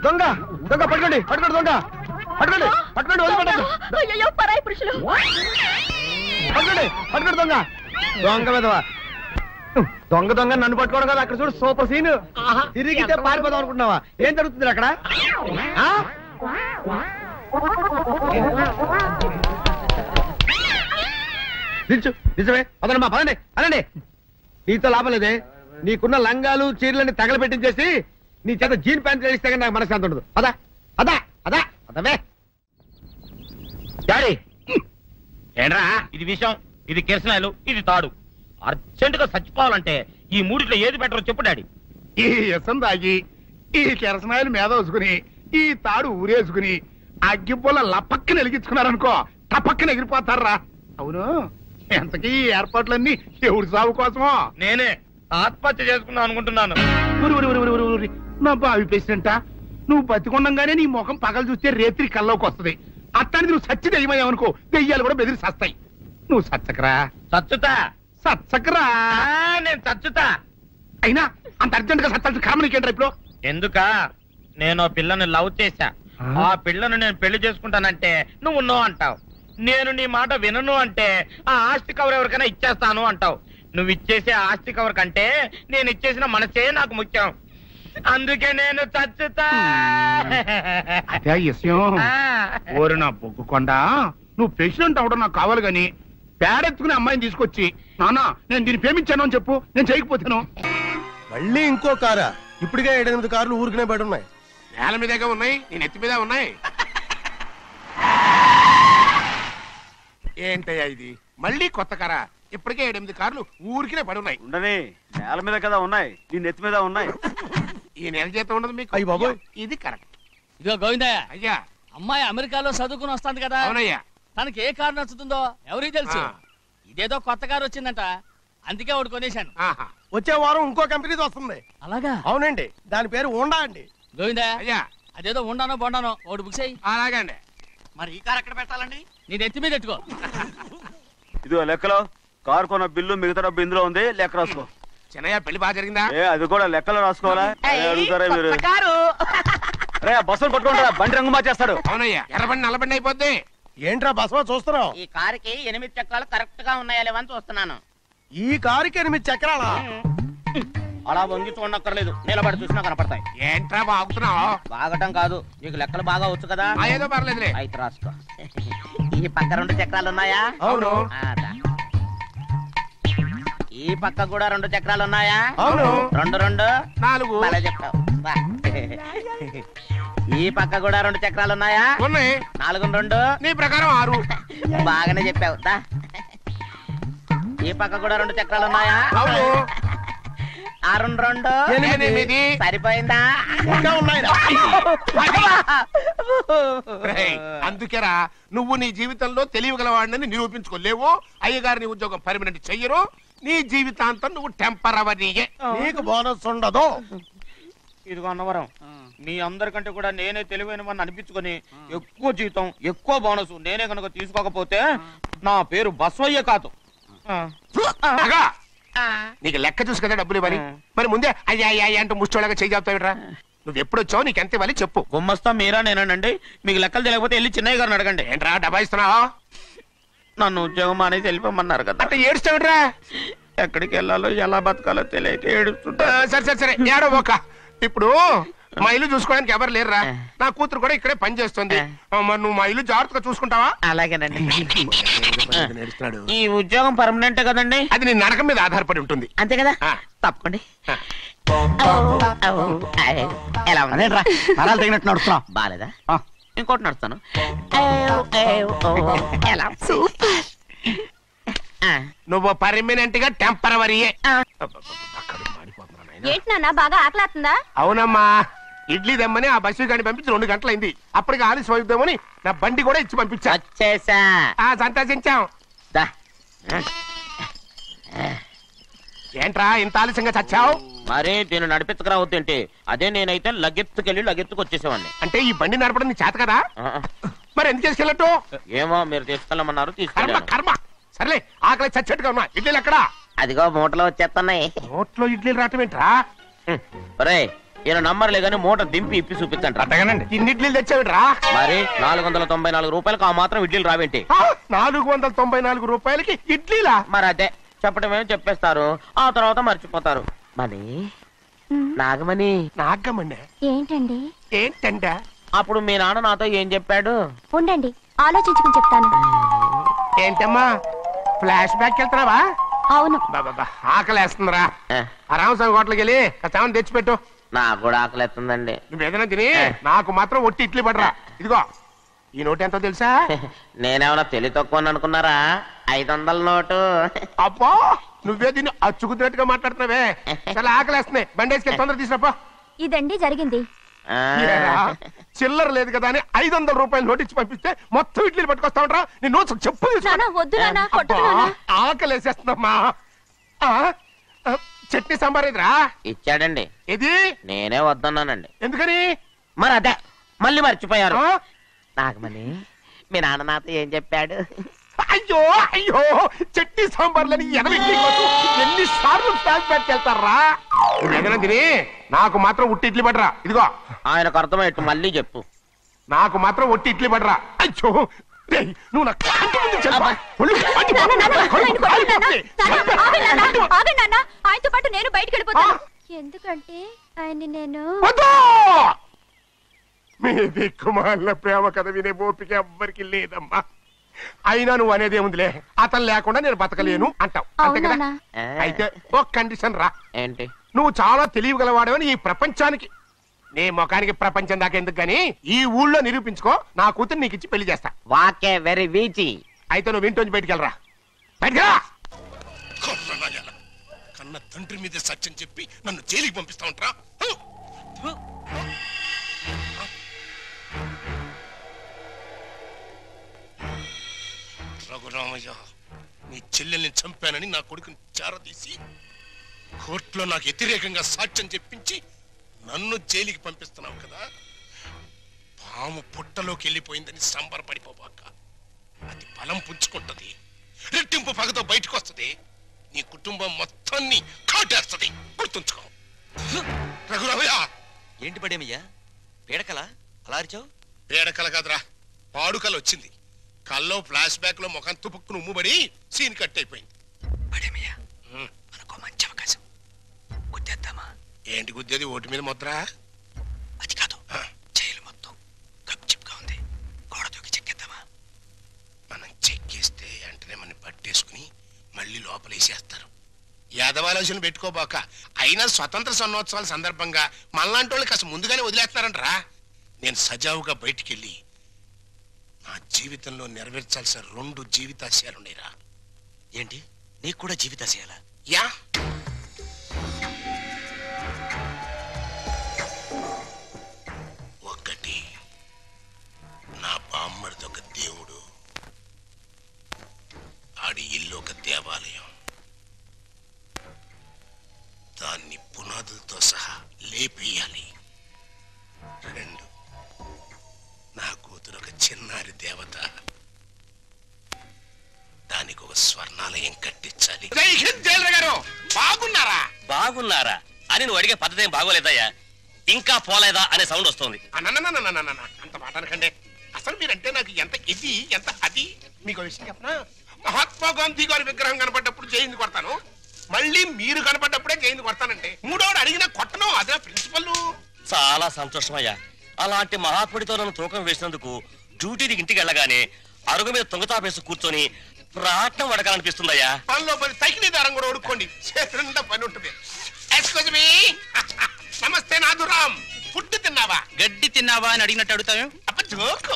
దొంగ దొంగ, పట్టుకోండి పట్టుకోండి, దొంగ పట్టుకోండి పట్టుకోండి, వదిలిపెట్టండి. అయ్యో పరాయి పురుషులు. పట్టుకోండి పట్టుకోండి, దొంగ దొంగ విధవా. దొంగ దొంగ నన్ను పట్టుకోవడం కదా. అక్కడ చూడు సూపర్ సీన్. తిరిగితే పారిపోదాం అనుకుంటున్నావా? ఏం జరుగుతుంది అక్కడ? నిజమే, పదండి పదండి అనండి. నీతో లాభం లేదే. నీకున్న లంగాలు చీరలని తగలబెట్టించేసి నీ చేత జీన్ ప్యాంట్ వేస్తే నాకు మనశ్శాంతి ఉండదు. అదా అదా అదా అదవే. డాడీ ఏంట్రా ఇది విషయం, ఇది కిరసనాయలు, ఇది తాడు. అర్జెంట్ గా చచ్చిపోవాలంటే ఈ మూడిట్లో ఏది బెటర్ చెప్పు డాడీ. ఈ ఇసం తాగి, ఈ కిరసనాయలు మీద వేసుకుని, ఈ తాడు ఊరేసుకుని అగ్గిపుల్ల లపక్కన వెలిగించుకున్నారనుకో టపక్కన ఎగిరిపోతారా. అవును, ఎంతకీ ఈ ఏర్పాట్లన్నీ ఎవరి సాగు కోసమో? నేనే ఆత్మహత్య చేసుకుందాం అనుకుంటున్నాను. నా బావి పేసినంట, నువ్వు బతికొండంగానే నీ ముఖం పగలు చూస్తే రేత్రి కల్లోకి వస్తుంది. అట్టానికి నువ్వు సచ్చి దెయ్యమయ్యావనుకో, దెయ్యాలు కూడా బెదిరి సస్తాయి. నువ్వు సచ్చకరా. చచ్చుతా. సచ్చకరా. నేను చచ్చుతా. అయినా అంత అర్జెంట్ గా సత్తాల్సిన కారణం నీకేంట్రా ఇప్పుడు? ఎందుక నేను పిల్లని లవ్ చేశా. ఆ పిల్లను నేను పెళ్లి చేసుకుంటానంటే నువ్వు నో అంటావు. నేను నీ మాట వినను అంటే ఆ ఆస్తి కవర్ ఎవరికైనా ఇచ్చేస్తాను అంటావు. నువ్వు ఇచ్చేసే ఆస్తి కవర్ కంటే నేను ఇచ్చేసిన మనసే నాకు ముఖ్యం. అందుకే నేను చచ్చుతా. అదే విషయం. ఓరి నా బొగ్గుకొండ, నువ్వు ప్రెసిడెంట్ అవడం నాకు కావాలి గాని పేడెత్తుకునే అమ్మాయిని తీసుకొచ్చి నానా నేను దీన్ని ప్రేమించాను అని చెప్పు, నేను చేయకపోతాను. మళ్ళీ ఇంకో కారా? ఇప్పటికే 7-8 కార్లు ఊరికనే బయట ఉన్నాయి. నేల మీదగా ఉన్నాయి, నేను ఎత్తి మీద ఉన్నాయి. ఏంటయ్యా ఇది మళ్ళీ కొత్త కారా? ఇప్పటికే 7-8 కార్లు ఊరికినే పడి ఉన్నాయి. ఉండని, నేల మీద కదా ఉన్నాయి, నీ నెత్తి మీద ఉన్నాయి. ఈ నెల జీతం ఉండదు మీకు. అయ్యి బాబోయ్, ఇది కరెక్ట్. ఇదిగో గోవిందయ్య, అయ్యా అమ్మాయి అమెరికాలో చదువుకుని వస్తాంది కదా. అవునయ్యా. తనకి ఏ కారు నచ్చుతుందో ఎవరికి తెలుసు. ఇదేదో కొత్త కారు వచ్చిందంట, అందుకే ఒకటి కొనేశాను. వచ్చే వారం ఇంకో కంపెనీది వస్తుంది. అలాగా? అవునండి, దాని పేరు హోండా అండి. గోవిందయ్య, అయ్యా అదేదో ఉండానో బొండానో ఒకటి బుక్ చేయి. అలాగండి. మరి ఈ కారు ఎక్కడ పెట్టాలండి? నీ నెత్తి మీద పెట్టుకో. ఇదిగో లెక్కలో కారు కొన్న బిల్లు మిగతా డబ్బు ఇందులో ఉంది, లెక్క రాసుకో. చిన్నయ్య పెళ్లి బాగా జరిగిందా? అది కూడా లెక్కలో రాసుకోవాలా? అడుగుతారా మీరు? రే బస్సులు పట్టుకుంటారా, బండి రంగు మార్చేస్తాడు. అవునయ్యా, ఎర్రబండి నల్లబండి అయిపోద్ది. ఏంట్రా బసవా చూస్తున్నావు? ఈ కారుకి 8 చక్రాలు కరెక్ట్ గా ఉన్నాయా లేవని చూస్తున్నాను. ఈ కారుకి 8 చక్రాలా? అలా వంగి చూడక్కర్లేదు, నిలబడి చూసినా కనపడతాయి. ఏంట్రా బాగుతున్నావు? బాగటం కాదు, నీకు లెక్కలు బాగా వచ్చు కదా. ఏదో పర్లేదులే. అయితే రాసుకో. ఈ పక్క 2 చక్రాలు ఉన్నాయా? అవును. ఈ పక్క కూడా 2 చక్రాలు ఉన్నాయా? అవును. 2 2 4. అలా చెప్తావు. ఈ పక్క కూడా 2 చక్రాలు ఉన్నాయా? ఉన్నాయి. 4 2 నీ ప్రకారం 6. బాగానే చెప్పావు. ఈ పక్క కూడా 2 చక్రాలు ఉన్నాయా? అవును. 6 2 8. సరిపోయిందా? అందుకేరా నువ్వు నీ జీవితంలో తెలియగలవాడిని నిరూపించుకోలేవు. అయ్యగారు నీ ఉద్యోగం పర్మనెంట్ చెయ్యరు. నీ జీవితాంతం నువ్వు టెంపరవరీయే. నీకు బోనస్ ఉండదు. ఇదిగో అన్నవరం, మీ అందరికంటే కూడా నేనే తెలివైన వాడిని అనిపించుకొని ఎక్కువ జీతం ఎక్కువ బోనస్ నేనే కనుక తీసుకోకపోతే నా పేరు బస్వయ్య కాదు. నీకు లెక్క చూసి కదా డబ్బులు ఇవ్వాలి. మరి ముందే అయ్యా అయ్యా అంటూ ముష్టోళ్ళగా చేయి చెప్తావిడ్రా. నువ్వు ఎప్పుడు వచ్చావు, నీకు ఎంత ఇవ్వాలి చెప్పు. గుమ్మస్తా మీరా నేనండి. మీకు లెక్కలు తెలియకపోతే వెళ్ళి చిన్నయ్య గారిని అడగండి. ఏంట్రా డబ్బా ఇస్తున్నావా? నన్ను ఉద్యోగం అనేది వెళ్ళిపోమన్నారు కదా. అంటే ఏడుస్తావిడ్రా. ఎక్కడికి వెళ్ళాలో ఎలా బతకాలో తెలియక ఏడుస్తుంటా. సరే సరే సరే ఏడో ఒక. ఇప్పుడు మా ఇల్లు చూసుకోవడానికి ఎవరు లేరురా. నా కూతురు కూడా ఇక్కడే పని చేస్తుంది. మరి నువ్వు మా ఇల్లు జాగ్రత్తగా చూసుకుంటావా? అలాగేనండి. ఈ ఉద్యోగం పర్మనెంట్ కదండి? అది నీ నరకం మీద ఆధారపడి ఉంటుంది. అంతే కదా? తప్పకండి. ఎలా ఉంది? నరాలు తగినట్టు నడుస్తున్నావు. బాలేదా? ఇంకోటి నడుస్తాను. నువ్వు పర్మనెంట్ గా టెంపరవరీయే. ఏంటి నాన్న బాగా ఆకలాతుందా? అవునమ్మా, ఇడ్లీ దమ్మని ఆ బస్సు గాని పంపించి 2 గంటలైంది. అప్పటికి ఆలస్యం అవుతామని నా బండి కూడా ఇచ్చి పంపించా. సంతోషించాం. ఏంట్రా ఇంత ఆలస్యంగా చచ్చావు? మరి దీన్ని నడిపించకరావద్దేంటి? అదే నేనైతే లగెత్తుకెళ్ళి లగెత్తుకు వచ్చేసేవాడిని. అంటే ఈ బండి నడపడం నీ చేత కదా? మరి ఎందుకు తీసుకెళ్ళట్టు? ఏమో మీరు తీసుకెళ్ళమన్నారు, కర్మ తీసుకెళ్ళాను. కర్మ. సర్లే, ఆకలి చచ్చట్టుగా ఉన్నా. ఇడ్లీలు ఎక్కడా? అదిగో మూటలో వచ్చేస్తున్నాయి. నోట్లో ఇడ్లీలు రావటం ఏంట్రా? ఒరే, ఈయన నంబర్లే గానీ మూట దింపి ఇప్పి చూపించండి. అట్టగానండి. ఇన్ని ఇడ్లీలు తెచ్చావిడ్రా? మరి 494 రూపాయలకు ఆ మాత్రం ఇడ్లీలు రావేంటి? 494 రూపాయలకి ఇడ్లీలా? మరి అదే చెప్పడమేమో చెప్పేస్తారు, ఆ తర్వాత మర్చిపోతారు. మనీ నాగమణి. నాగమణి ఏంటండి? ఏంటంట? అప్పుడు మీ నాన్న నాతో ఏం చెప్పాడు? ఉండండి ఆలోచించుకుని చెప్తాను. ఏంటమ్మా ఫ్లాష్ బ్యాక్ వెళ్తున్నావా? అవును. బాబా ఆకలేస్తుందిరా. రామస్వామి హోటల్కి వెళ్ళి కచ్చామని తెచ్చిపెట్టు. నాకు కూడా ఆకలేస్తుందండి. నువ్వేదైనా తిని నాకు మాత్రం ఒట్టి ఇడ్లీ పడరా. ఇదిగో ఈ నోటు ఎంతో తెలుసా? నేనేమన్నా తెలివి తక్కువ అనుకున్నారా? 500 నోటు. అబ్బో, నువ్వే దీన్ని అచ్చుకుతున్నట్టుగా మాట్లాడుతున్నావే. చాలా ఆకలేస్తున్నాయి. బండేసుకెళ్ళి తొందర తీసినప్ప. ఇదండి జరిగింది. చిల్లర లేదు కదా అని 500 రూపాయలు నోటిచ్చి పంపిస్తే మొత్తం ఇడ్లీలు పట్టుకొస్తా ఉంటా. నీ నోట్స్ చెప్పు ఆకలేసేస్తుందమ్మా. చట్నీ సాంబార్ ఎదురా ఇచ్చాడండి. ఇది నేనే వద్దన్నానండి. ఎందుకని? మరి అదే మళ్ళీ మర్చిపోయారు. నాగమణి మీ నాన్న నాతో ఏం చెప్పాడు? అయ్యో అయ్యో చట్నీ సాంబార్లని ఎన్నిసార్లు ఫ్లాష్ బ్యాక్ వెళ్తారా? తిని నాకు మాత్రం ఉట్టి ఇడ్లీ పడరా. ఇదిగో ఆయనకు అర్థమయ్యట్టు మళ్ళీ చెప్పు. నాకు మాత్రం ఒట్టి ఇడ్లీ పడరా. అయ్యో నువ్వు ఆయనతో పాటు నేను బయటకు వెళ్ళిపోతాను. ఎందుకంటే ఆయన్ని నేను మీ దిక్కుమాల ప్రేమ కథ వినే ఓపిక ఎవ్వరికి లేదమ్మా. అయినా నువ్వు అనేదేముందిలే, అతను లేకుండా నేను బతకలేను అంటావు అంతే కదా. అయితే ఒక కండిషన్ రా. ఏంటి? నువ్వు చాలా తెలియగలవాడవని ఈ ప్రపంచానికి, నీ ముఖానికి ప్రపంచం దాకా ఎందుకు గానీ ఈ ఊళ్ళో నిరూపించుకో. నా కూతురు నీకు ఇచ్చి పెళ్లి చేస్తా. వాకే వెరీ వీచి. అయితే నువ్వు ఇంటి బయటికి వెళ్ళరా. బయటికి కన్న తండ్రి మీద సత్యం చెప్పి నన్ను జైలుకి పంపిస్తా ఉంటారా? రఘురామయ్య, నీ చెల్లెల్ని చంపానని నా కొడుకుని చేరదీసి కోర్టులో నాకు వ్యతిరేకంగా సాక్ష్యం చెప్పించి నన్ను జైలుకి పంపిస్తున్నావు కదా. పాము పుట్టలోకి వెళ్ళిపోయిందని సంబరపడిపోబాక. అది బలం పుంజుకుంటది, రెట్టింపు పగతో బయటకు వస్తుంది, నీ కుటుంబం మొత్తాన్ని కాటేస్తుంది. గుర్తుంచుకో. రఘురామయ్య. ఏంటి పడేమయ్యా? పీడకల అలా అరిచావు? పీడకల కాదురా, పాడుకల వచ్చింది. కల్లో ఫ్లాష్ బ్యాక్ లో ముఖం తుపుక్కును ఉమ్ముబడి సీన్ కట్ అయిపోయింది. పడేమయ్యా మనకు మంచి అవకాశం. గుద్దేద్దామా? ఏంటి గుద్దేది? ఓటు మీద ముద్ర? అది కాదు, జైలు మొత్తం గప్చిప్గా ఉంది. గోడ దూకి చెక్కేద్దామా? మనం చెక్కేస్తే వెంటనే మనం పట్టేసుకుని మళ్ళీ లోపలేసేస్తారు. యాదవాలోచన పెట్టుకోబాక. అయినా స్వతంత్ర సన్నోత్సవాల సందర్భంగా మనలాంటి వాళ్ళు కాస్త ముందుగానే వదిలేస్తున్నారంటరా. నేను సజావుగా బయటికెళ్ళి నా జీవితంలో నెరవేర్చాల్సిన 2 జీవితాశయాలున్నాయిరా. ఏంటి? నీకు కూడా జీవితాశయాలా? యా. ఒకటి, నా బామ్మడిది ఒక దేవుడు, ఆడి ఇల్లు ఒక దేవాలయం. దాన్ని పునాదులతో సహా లేపేయాలి. 2, నా కూతురు ఒక చిన్నారి దేవత, దానికి ఒక స్వర్ణాలయం కట్టించాలి. జై హింద్ జైలర్ గారు, బాగున్నారా? బాగున్నారా అని నువ్వు అడిగే పద్ధతి ఏం బాగోలేదయ్యా. ఇంకా పోలేదా అనే సౌండ్ వస్తుంది. అంత మాట అనకండి. అసలు మీరంటే నాకు ఎంత ఇది ఎంత అది. మీకు విషయం చెప్పనా? మహాత్మా గాంధీ గారి విగ్రహం కనపడ్డప్పుడు జైలు కొడతాను, మళ్ళీ మీరు కనపడ్డప్పుడే జైలు కొడతానంటే. మూడోడు అడిగినా కొట్టను, అదే ప్రిన్సిపల్. చాలా సంతోషమయ్యా. అలాంటి మహాత్ముడితో నన్ను తూకం వేసినందుకు డ్యూటీకి ఇంటికి వెళ్ళగానే అరుగు మీద తొంగతాపేసి కూర్చొని ప్రాణం వడకాలనిపిస్తుందయ్యా. పనిలో పని తగిలి దారం కూడా ఉడుకోండి, చేతులంతా పని ఉంటుంది. Excuse me. నమస్తే నాదురామ్. ఫుడ్ తిన్నావా? గడ్డి తిన్నావా అని అడిగినట్టు అడుగుతావు. అప్ప జోకు.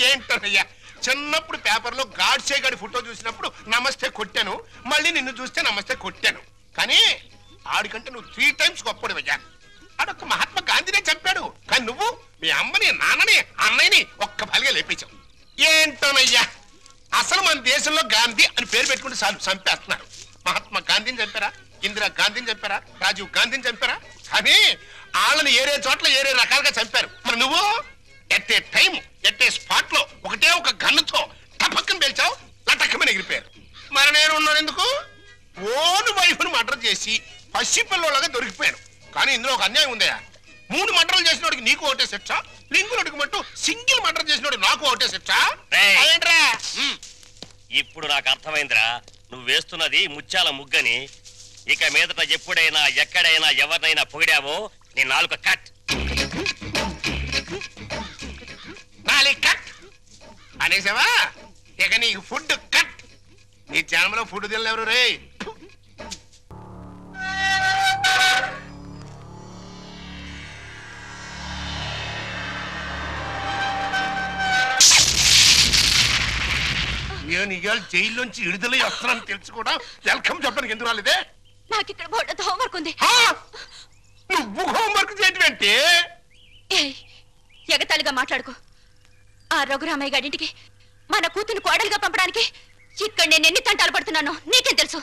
ఏంటోనయ్యా, చిన్నప్పుడు పేపర్లో గాడ్సే గాడి ఫోటో చూసినప్పుడు నమస్తే కొట్టాను, మళ్ళీ నిన్ను చూస్తే నమస్తే కొట్టాను. కానీ ఆడికంటే నువ్వు 3 టైమ్స్ గొప్పడివయ్యా. ఆడొక్క మహాత్మా గాంధీనే చంపాడు, కానీ నువ్వు మీ అమ్మని నాన్నని అన్నయ్యని ఒక్క బలిగా లేపించావు. ఏంటోనయ్యా, అసలు మన దేశంలో గాంధీ అని పేరు పెట్టుకుంటే చంపేస్తున్నారు. మహాత్మా గాంధీని చంపారా? ఇందిరా గాంధీని చంపారా? రాజీవ్ గాంధీని చంపారా? కానీ వాళ్ళని ఏరే చోట్ల ఏరే రకాలుగా చంపారు. మరి నువ్వు at a time at a spot లో ఒకటే ఒక గన్నుతో టపక్కన పేల్చావు, లటక్కమని ఎగిరిపోయారు. మరి నేను ఉన్నాను ఎందుకు? ఓన్ వైఫ్ను మర్డర్ చేసి పసిపిల్లలాగా దొరికిపోయాను. కానీ ఇందులో ఒక అన్యాయం ఉందయా. 3 మర్డర్లు చేసినోడికి నీకు ఒకటే శిక్ష, లింగులకి మట్టు సింగిల్ మర్డర్ చేసినోడు నాకు ఒకటే శిక్ష. ఇప్పుడు నాకు అర్థమైందిరా, నువ్వు వేస్తున్నది ముత్యాల ముగ్గని. ఇక మీదట ఎప్పుడైనా ఎక్కడైనా ఎవరినైనా పొగిడావో నీ నాలుక కట్. కట్ అనేసావా? ఇక నీకు ఫుడ్ కట్. నీ జన్మలో ఫుడ్ తినలేరు రే. నేను ఇవాళ జైల్లోంచి విడుదల వస్తున్నాను తెలుసు కూడా వెల్కమ్ చెప్పడానికి ఎందుకు రాలేదే? నాకు ఇక్కడ బోర్డు హోంవర్క్ ఉంది. నువ్వు హోంవర్క్ చేయటం అంటే ఎగతాళిగా మాట్లాడుకో. ఆ రఘురామయ్య గారింటికి మన కూతురు కోడలుగా పంపడానికి ఇక్కడ నేను ఎన్ని తంటాలు పడుతున్నానో నీకేం తెలుసు?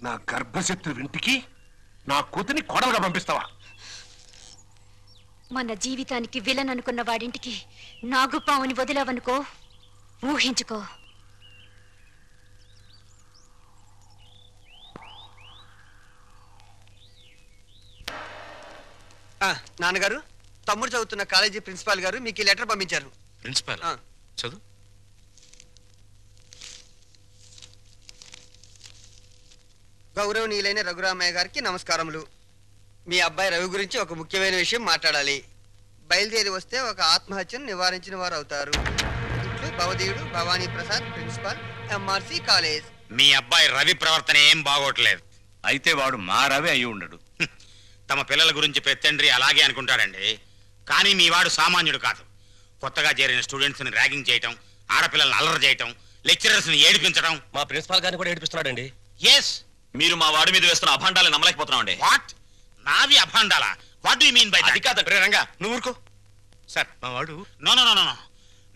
నా గర్భశత్రు ఇంటికి నా కూతుని కోడలుగా పంపిస్తావా? మన జీవితానికి విలన్ అనుకున్న వాడింటికి నాగుపావుని వదిలావనుకో, ఊహించుకో. నాన్నగారు, తమ్ముడు చదువుతున్న కాలేజీ ప్రిన్సిపాల్ గారు మీకు ఈ లెటర్ పంపించారు. ప్రిన్సిపాల్ చదువు. గౌరవనీయులైన రఘురామయ్య గారికి నమస్కారములు. మీ అబ్బాయి రవి గురించి ఒక ముఖ్యమైన విషయం మాట్లాడాలి. బయలుదేరి వస్తే ఒక ఆత్మహత్యను నివారించిన వారు అవుతారు. ఇట్లు భవదీయుడు Bhavani Prasad, principal, MRC college. మీ అబ్బాయి రవి ప్రవర్తన ఏం బాగోట్లేదు. అయితే వాడు మా రవి అయి ఉండడు. తమ పిల్లల గురించి పెత్తండ్రి అలాగే అనుకుంటాడండి. కానీ మీ వాడు సామాన్యుడు కాదు. కొత్తగా చేరిన స్టూడెంట్స్ ని ర్యాగింగ్ చేయటం, ఆడపిల్లల్ని అల్లరి చేయటం, లెక్చరర్స్ ని ఏడిపించడం. మా ప్రిన్సిపాల్ గారిని కూడా ఏడిపిస్తున్నాడండి. ఎస్, మీరు మా వాడి మీద వేస్తున్న అభాండాలు నమ్మలేకపోతున్నామండి. వాట్? నావి అభాండాలా? What do you mean by that? అది కాదండి రంగా, నువ్వు ఊరుకో. సార్, మా వాడు నో నో నో నో.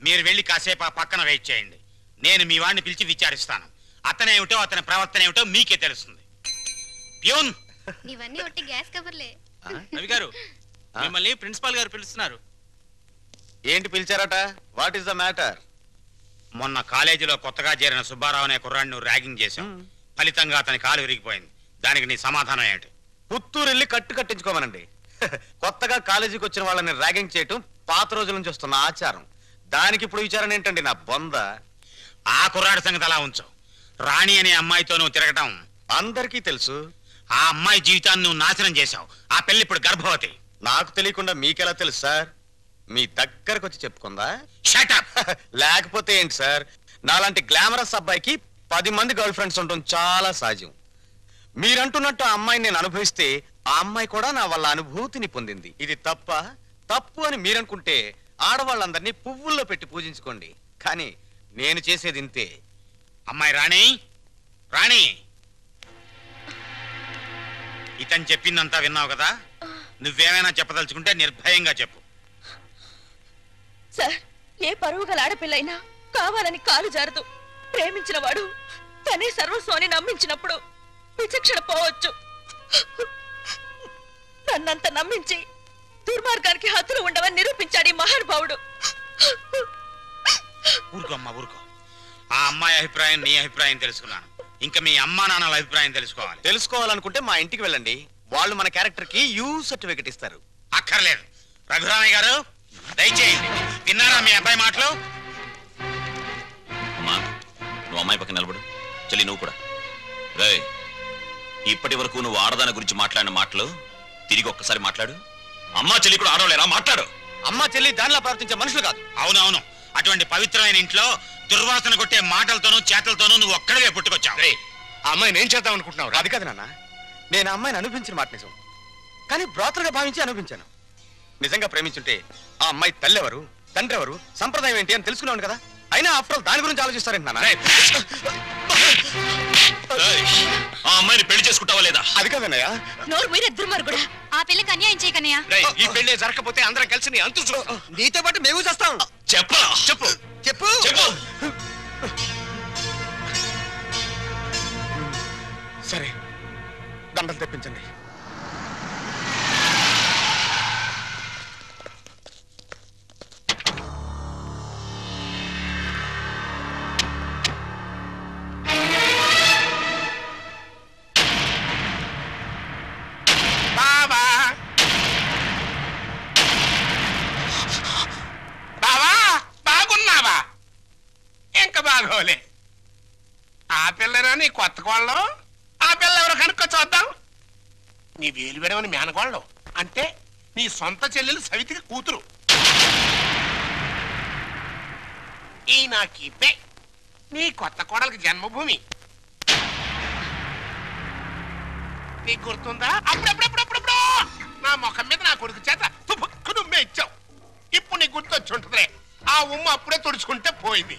మీరు వెళ్ళి కాసేపు ఆ పక్కన వెయిట్ చేయండి. నేను మీ వాడిని పిలిచి విచారిస్తాను. అతనేమిటో అతని ప్రవర్తన ఏమిటో మీకే తెలుస్తుంది. ప్యూన్, ఇవన్నీ ఒట్టి గ్యాస్ కవర్లే. రవి గారు, మిమ్మల్ని ప్రిన్సిపాల్ గారు పిలుస్తున్నారు. ఏంటి పిలిచారట? What is the matter? మొన్న కాలేజీలో కొత్తగా చేరిన సుబ్బారావు అనే కుర్రాడిని ర్యాగింగ్ చేశాం. ఫలితంగా అతని కాలు విరిగిపోయింది. దానికి నీ సమాధానం ఏంటి? పుత్తూరు వెళ్ళి కట్టించుకోమనండి. కొత్తగా కాలేజీకి వచ్చిన వాళ్ళని ర్యాగింగ్ చేయటం పాత రోజుల నుంచి వస్తున్న ఆచారం. దానికి ఇప్పుడు విచారణ ఏంటండి నా బొంద? ఆ కుర్రాడి సంగతి అలా ఉంచు. రాణి అనే అమ్మాయితో నువ్వు తిరగటం అందరికీ తెలుసు. ఆ అమ్మాయి జీవితాన్ని నువ్వు నాశనం చేశావు. ఆ పెళ్లి ఇప్పుడు గర్భవతి. నాకు తెలియకుండా మీకెలా తెలుసు సార్? మీ దగ్గరకు వచ్చి చెప్పుకుందా? Shut up. లేకపోతే ఏంటి సార్, నాలాంటి గ్లామరస్ అబ్బాయికి 10 మంది గర్ల్ ఫ్రెండ్స్ ఉండటం చాలా సహజం. మీరంటున్నట్టు ఆ అమ్మాయిని నేను అనుభవిస్తే ఆ అమ్మాయి కూడా నా వల్ల అనుభూతిని పొందింది. ఇది తప్పు అని మీరనుకుంటే ఆడవాళ్ళందరినీ పువ్వుల్లో పెట్టి పూజించుకోండి. కానీ నేను చేసేది ఇంతే. అమ్మాయి రాణి, రాణి, ఇతను చెప్పిందంతా విన్నావు కదా? నువ్వేమైనా చెప్పదలుచుకుంటే నిర్భయంగా చెప్పు. సార్, ఏ పరువు గల ఆడపిల్లైనా కావాలని కాలు జారదు. ప్రేమించిన వాడు తనే సర్వస్వాన్ని నమ్మించినప్పుడు విచక్షణ పోవచ్చు. నన్నంత నమ్మించి దుర్మార్గానికి హద్దులు ఉండవని నిరూపించాడు ఈ మహానుభావుడు. ఊరుకో అమ్మా, ఊరుకో. ఆ అమ్మాయి అభిప్రాయం నీ అభిప్రాయం తెలుసుకున్నాను. ఇంకా మీ అమ్మా నాన్నల అభిప్రాయం తెలుసుకోవాలి. తెలుసుకోవాలనుకుంటే మా ఇంటికి వెళ్ళండి. వాళ్ళు మన క్యారెక్టర్ కి యూ సర్టిఫికెట్ ఇస్తారు. అక్కర్లేదు. రఘురామయ్య గారు, దయచేయండి. విన్నారా మీ అబ్బాయి మాటలు? అమ్మా, నువ్వు అమ్మాయి పక్కన నిలబడు. చెల్లి నువ్వు కూడా. రే, ఇప్పటి వరకు నువ్వు ఆడదాని గురించి మాట్లాడిన మాటలు తిరిగి ఒక్కసారి మాట్లాడు. అమ్మా చెల్లి కూడా ఆడలేరా? మాట్లాడు. అమ్మా చెల్లి దానిలా ప్రవర్తించే మనుషులు కాదు. అవునవును. అటువంటి పవిత్రమైన ఇంట్లో దుర్వాసన కొట్టే మాటలతోనూ చేతలతోనూ నువ్వు ఒక్కడవే పుట్టుకొచ్చావు. ఆ అమ్మాయిని ఏం చేద్దాం అనుకుంటున్నావు? అది కాదు నాన్న, నేను ఆ అమ్మాయిని అనుభవించిన మాట నిజం. కానీ బ్రోతలుగా భావించి అనుభవించాను. నిజంగా ప్రేమించుంటే ఆ అమ్మాయి తల్లి ఎవరు, తండ్రి ఎవరు, సంప్రదాయం ఏంటి అని తెలుసుకున్నాను కదా. అయినా ఆఫ్టర్ ఆల్ దాని గురించి ఆలోచిస్తారేంటి నాన్న? ఆ అమ్మాయిని పెళ్లి చేసుకుంటావా లేదా? అది కాదన్నయ్య. నోరు మీరే దుర్మార్గుడా. ఆ పిల్లకి అన్యాయం చేయకన్నయ్యా. ఈ పెళ్లి జరగకపోతే అందరం కలిసి నీ అంతు చూస్తాం. నీతో పాటు మేము చేస్తాం. చెప్పరా? చెప్పు చెప్పు చెప్పు. సరే, దండలు తెప్పించండి. బావా, బావా, బాగున్నావా? ఇంకా బాగోలే. ఆ పిల్లరా నీ కొత్త కోళ్ళం? ఆ పిల్ల ఎవరు కనుక్కో చూద్దాం. నీ వేలు విడవని మేనకోళ్ళం అంటే నీ సొంత చెల్లెలు సవితికి కూతురు. ఈ నా కీపే నీ కొత్త కోడలకి జన్మభూమి. నీకు గుర్తుందా? అప్పుడప్పుడప్పుడప్పుడు నా ముఖం మీద నా కొడుకు చేత తుపుక్కు నుమ్మే ఇచ్చావు. ఇప్పుడు నీకు గుర్తొచ్చి ఉంటుందిలే. ఆ ఉమ్మ అప్పుడే తుడుచుకుంటే పోయింది.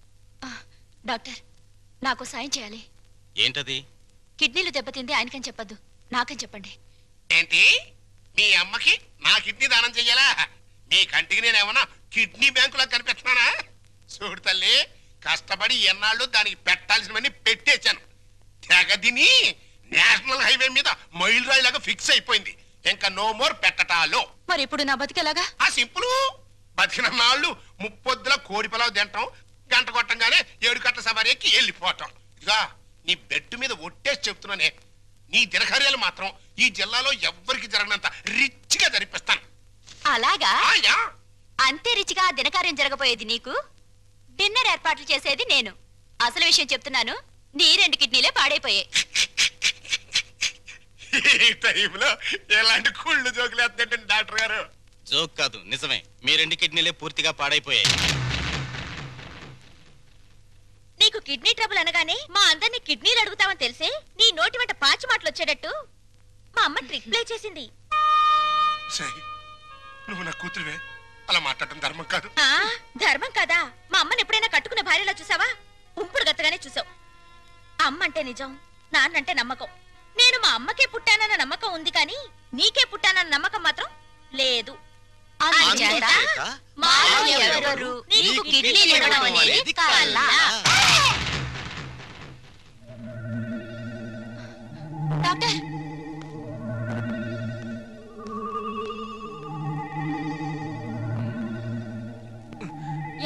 డాక్టర్ నాకు సాయం చేయాలి. ఏంటది? కిడ్నీలు దెబ్బతింది ఆయనకని చెప్పొద్దు, నాకని చెప్పండి. ఏంటి మీ అమ్మకి నా కిడ్నీ దానం చెయ్యాలా? మీ కంటికి నేను ఏమన్నా కిడ్నీ బ్యాంకులా కనిపెట్టినానా? చూడు తల్లి, కష్టపడి ఎన్నాళ్ళు దానికి పెట్టాల్సినవన్నీ పెట్టేశాను. తెగదిని నేషనల్ హైవే మీద మైల్ రాయిలాగా ఫిక్స్ అయిపోయింది. ఇంకా నో మోర్ పెట్టటాలో. మరి ఇప్పుడు నా బతికేలాగా? ఆ సింపుల్. బతికిన నాళ్ళు ముప్పొద్దుల కోడి పొలావు తింటాం, గంట కొట్టంగానే 7 గంటల సవారీ ఎక్కి వెళ్ళిపోవటం. ఇదిగా నీ బెడ్ మీద ఒట్టేసి చెప్తున్నానే, నీ దినకార్యాలు మాత్రం ఈ జిల్లాలో ఎవ్వరికి జరగనంత రిచ్ గా జరిపిస్తాను. అలాగా? అంతే రిచిగా దినకార్యం జరగబోయేది నీకు, డిన్నర్ ఏర్పాట్లు చేసేది నేను. అసలు విషయం చెప్తున్నాను, నీ 2 కిడ్నీలే పాడైపోయాయి. ఈ టైంలో ఎలాంటి కుళ్ళు జోకులు వేస్తుంటే డాక్టర్ గారు. జోక్ కాదు, నిజమే. మీ 2 కిడ్నీలే పూర్తిగా పాడైపోయాయి. నీకు కిడ్నీ ట్రబుల్ అనగానే మా అందరినీ కిడ్నీలు అడుగుతామని తెలిసే నీ నోటి వెంట పాచి మాటలు వచ్చేటట్టు మా అమ్మ ట్రిక్ ప్లే చేసింది. నువ్వు నా కూతురువే, అలా మాట్లాడటం ధర్మం కాదు. ధర్మం కాదా? మా అమ్మని ఎప్పుడైనా కట్టుకున్న భార్యలా చూసావా? ఉంపుడు గత్తగానే చూసావు. అమ్మ అంటే నిజం, నాన్నంటే నమ్మకం. నేను మా అమ్మకే పుట్టానన్న నమ్మకం ఉంది, కానీ నీకే పుట్టానన్న నమ్మకం మాత్రం లేదు. నీకు కిడ్నీలు ఇవ్వడం అనేది కల్లా. డాక్టర్,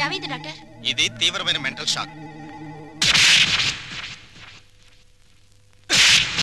ఏమైంది డాక్టర్? ఇది తీవ్రమైన మెంటల్ షాక్.